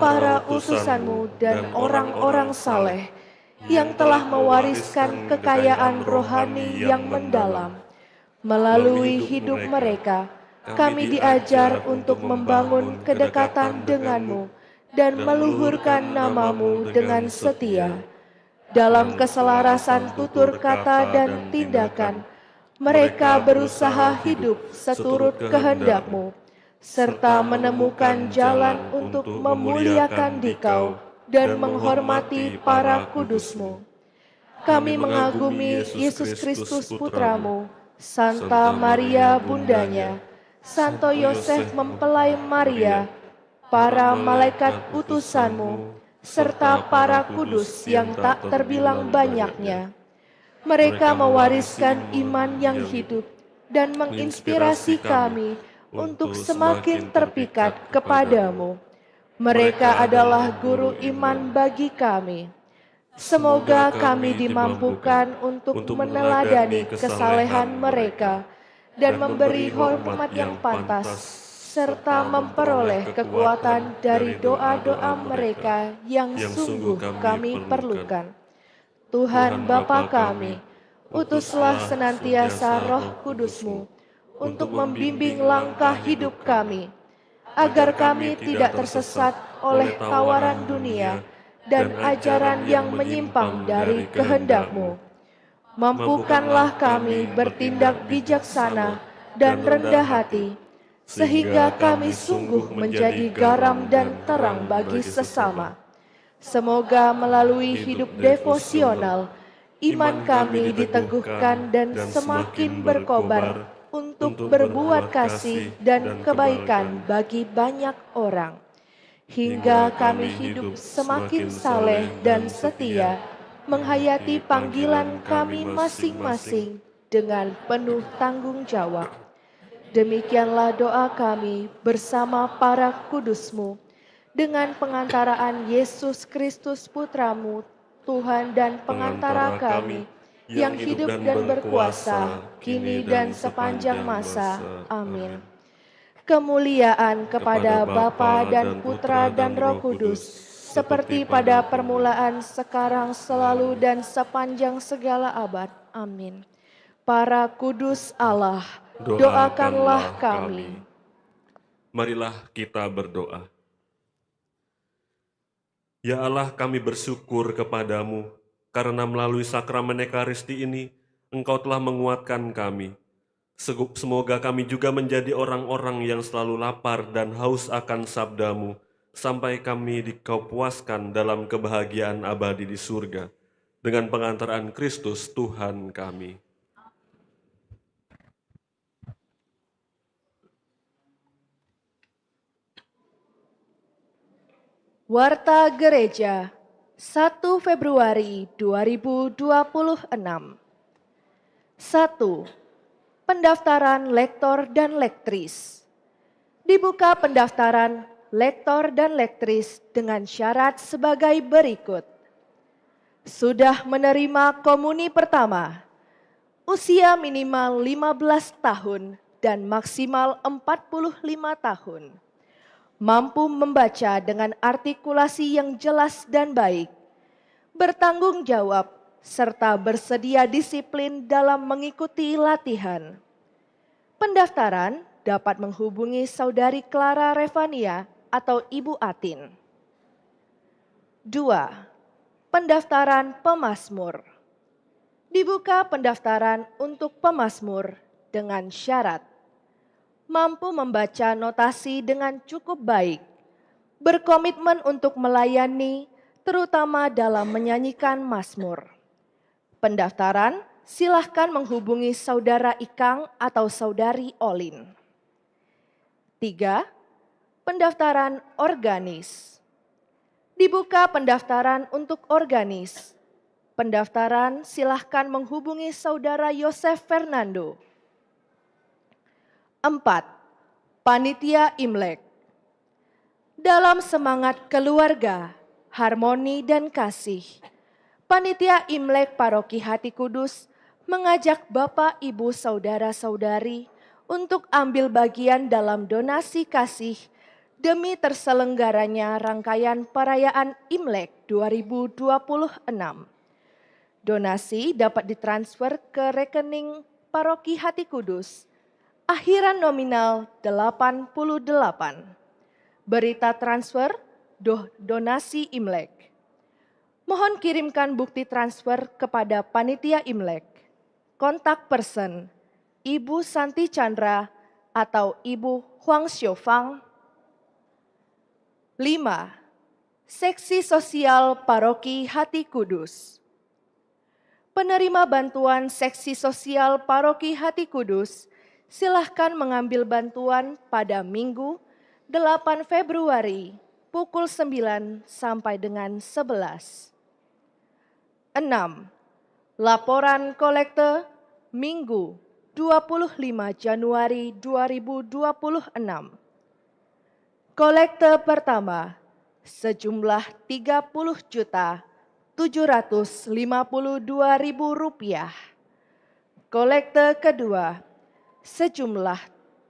para utusan-Mu dan orang-orang saleh yang telah mewariskan kekayaan rohani yang mendalam. Melalui hidup mereka, kami diajar untuk membangun kedekatan dengan-Mu dan meluhurkan nama-Mu dengan setia. Dalam keselarasan tutur kata dan tindakan, mereka berusaha hidup seturut kehendak-Mu, serta menemukan jalan untuk memuliakan Dikau dan menghormati para kudus-Mu. Kami mengagumi Yesus Kristus Putra-Mu, Santa Maria Bundanya, Santo Yosef mempelai Maria, para malaikat utusan-Mu, serta para kudus yang tak terbilang banyaknya. Mereka mewariskan iman yang hidup dan menginspirasi kami untuk semakin terpikat kepada-Mu. Mereka adalah guru iman bagi kami. Semoga kami dimampukan untuk meneladani kesalehan mereka dan memberi hormat yang pantas, serta memperoleh kekuatan dari doa-doa mereka yang sungguh kami perlukan. Tuhan Bapa kami, utuslah senantiasa Roh Kudus-Mu untuk membimbing langkah hidup kami, agar kami tidak tersesat oleh tawaran dunia dan ajaran yang menyimpang dari kehendak-Mu. Mampukanlah kami bertindak bijaksana dan rendah hati, sehingga kami sungguh menjadi garam dan terang bagi sesama. Semoga melalui hidup devosional, iman kami diteguhkan dan semakin berkobar untuk berbuat kasih dan kebaikan bagi banyak orang, hingga kami hidup semakin saleh dan setia, menghayati panggilan kami masing-masing dengan penuh tanggung jawab. Demikianlah doa kami bersama para kudus-Mu, dengan pengantaraan Yesus Kristus Putra-Mu, Tuhan dan pengantara kami, yang hidup dan berkuasa, kini dan sepanjang masa. Amin. Kemuliaan kepada Bapa dan Putra dan Roh Kudus, seperti pada permulaan, sekarang, selalu, dan sepanjang segala abad. Amin. Para kudus Allah, doakanlah kami. Marilah kita berdoa. Ya Allah, kami bersyukur kepadamu, karena melalui sakramen Ekaristi ini, Engkau telah menguatkan kami. Semoga kami juga menjadi orang-orang yang selalu lapar dan haus akan sabda-Mu, sampai kami Dikau puaskan dalam kebahagiaan abadi di surga, dengan pengantaran Kristus Tuhan kami. Warta Gereja 1 Februari 2026. 1. Pendaftaran lektor dan lektris. Dibuka pendaftaran lektor dan lektris dengan syarat sebagai berikut. Sudah menerima komuni pertama, usia minimal 15 tahun dan maksimal 45 tahun. Mampu membaca dengan artikulasi yang jelas dan baik, bertanggung jawab, serta bersedia disiplin dalam mengikuti latihan. Pendaftaran dapat menghubungi Saudari Clara Revania atau Ibu Atin. 2. Pendaftaran pemazmur. Dibuka pendaftaran untuk pemazmur dengan syarat mampu membaca notasi dengan cukup baik, berkomitmen untuk melayani, terutama dalam menyanyikan mazmur. Pendaftaran silahkan menghubungi Saudara Ikang atau Saudari Olin. 3. Pendaftaran organis. Dibuka pendaftaran untuk organis. Pendaftaran silahkan menghubungi Saudara Yosef Fernando. 4. Panitia Imlek. Dalam semangat keluarga, harmoni dan kasih, Panitia Imlek Paroki Hati Kudus mengajak Bapak, Ibu, Saudara-saudari untuk ambil bagian dalam donasi kasih demi terselenggaranya rangkaian perayaan Imlek 2026. Donasi dapat ditransfer ke rekening Paroki Hati Kudus, akhiran nominal 88. Berita transfer donasi Imlek. Mohon kirimkan bukti transfer kepada Panitia Imlek. Kontak person Ibu Santi Chandra atau Ibu Huang Xiufang. 5. Seksi Sosial Paroki Hati Kudus. Penerima bantuan Seksi Sosial Paroki Hati Kudus, silahkan mengambil bantuan pada Minggu 8 Februari pukul 9 sampai dengan 11. 6. Laporan kolekte Minggu 25 Januari 2026. Kolekte pertama sejumlah Rp30.752.000. Kolekte kedua sejumlah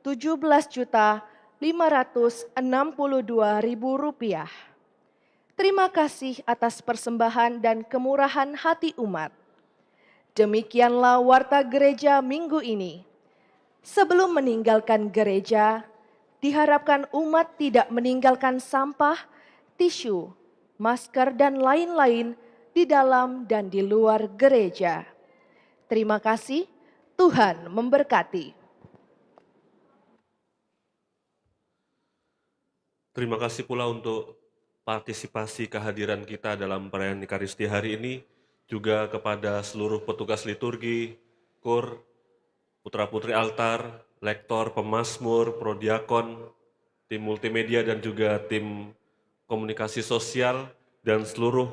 Rp17.562.000. Terima kasih atas persembahan dan kemurahan hati umat. Demikianlah warta gereja minggu ini. Sebelum meninggalkan gereja, diharapkan umat tidak meninggalkan sampah, tisu, masker, dan lain-lain di dalam dan di luar gereja. Terima kasih, Tuhan memberkati. Terima kasih pula untuk partisipasi kehadiran kita dalam perayaan Ekaristi hari ini, juga kepada seluruh petugas liturgi, kur, putra-putri altar, lektor, pemazmur, prodiakon, tim multimedia dan juga tim komunikasi sosial, dan seluruh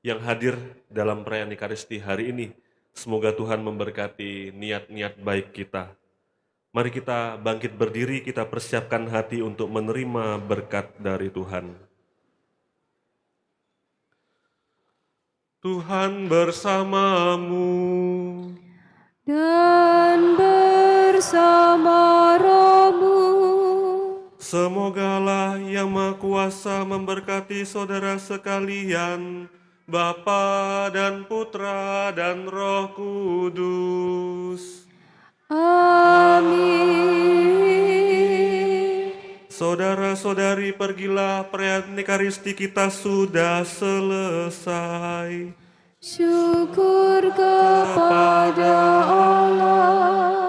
yang hadir dalam perayaan Ekaristi hari ini. Semoga Tuhan memberkati niat-niat baik kita. Mari kita bangkit berdiri, kita persiapkan hati untuk menerima berkat dari Tuhan. Tuhan bersamamu. Dan bersama rohmu. Semogalah Yang Maha Kuasa memberkati saudara sekalian, Bapa dan Putra dan Roh Kudus. Amin. Saudara-saudari, pergilah, perayaan Ekaristi kita sudah selesai. Syukur kepada Allah.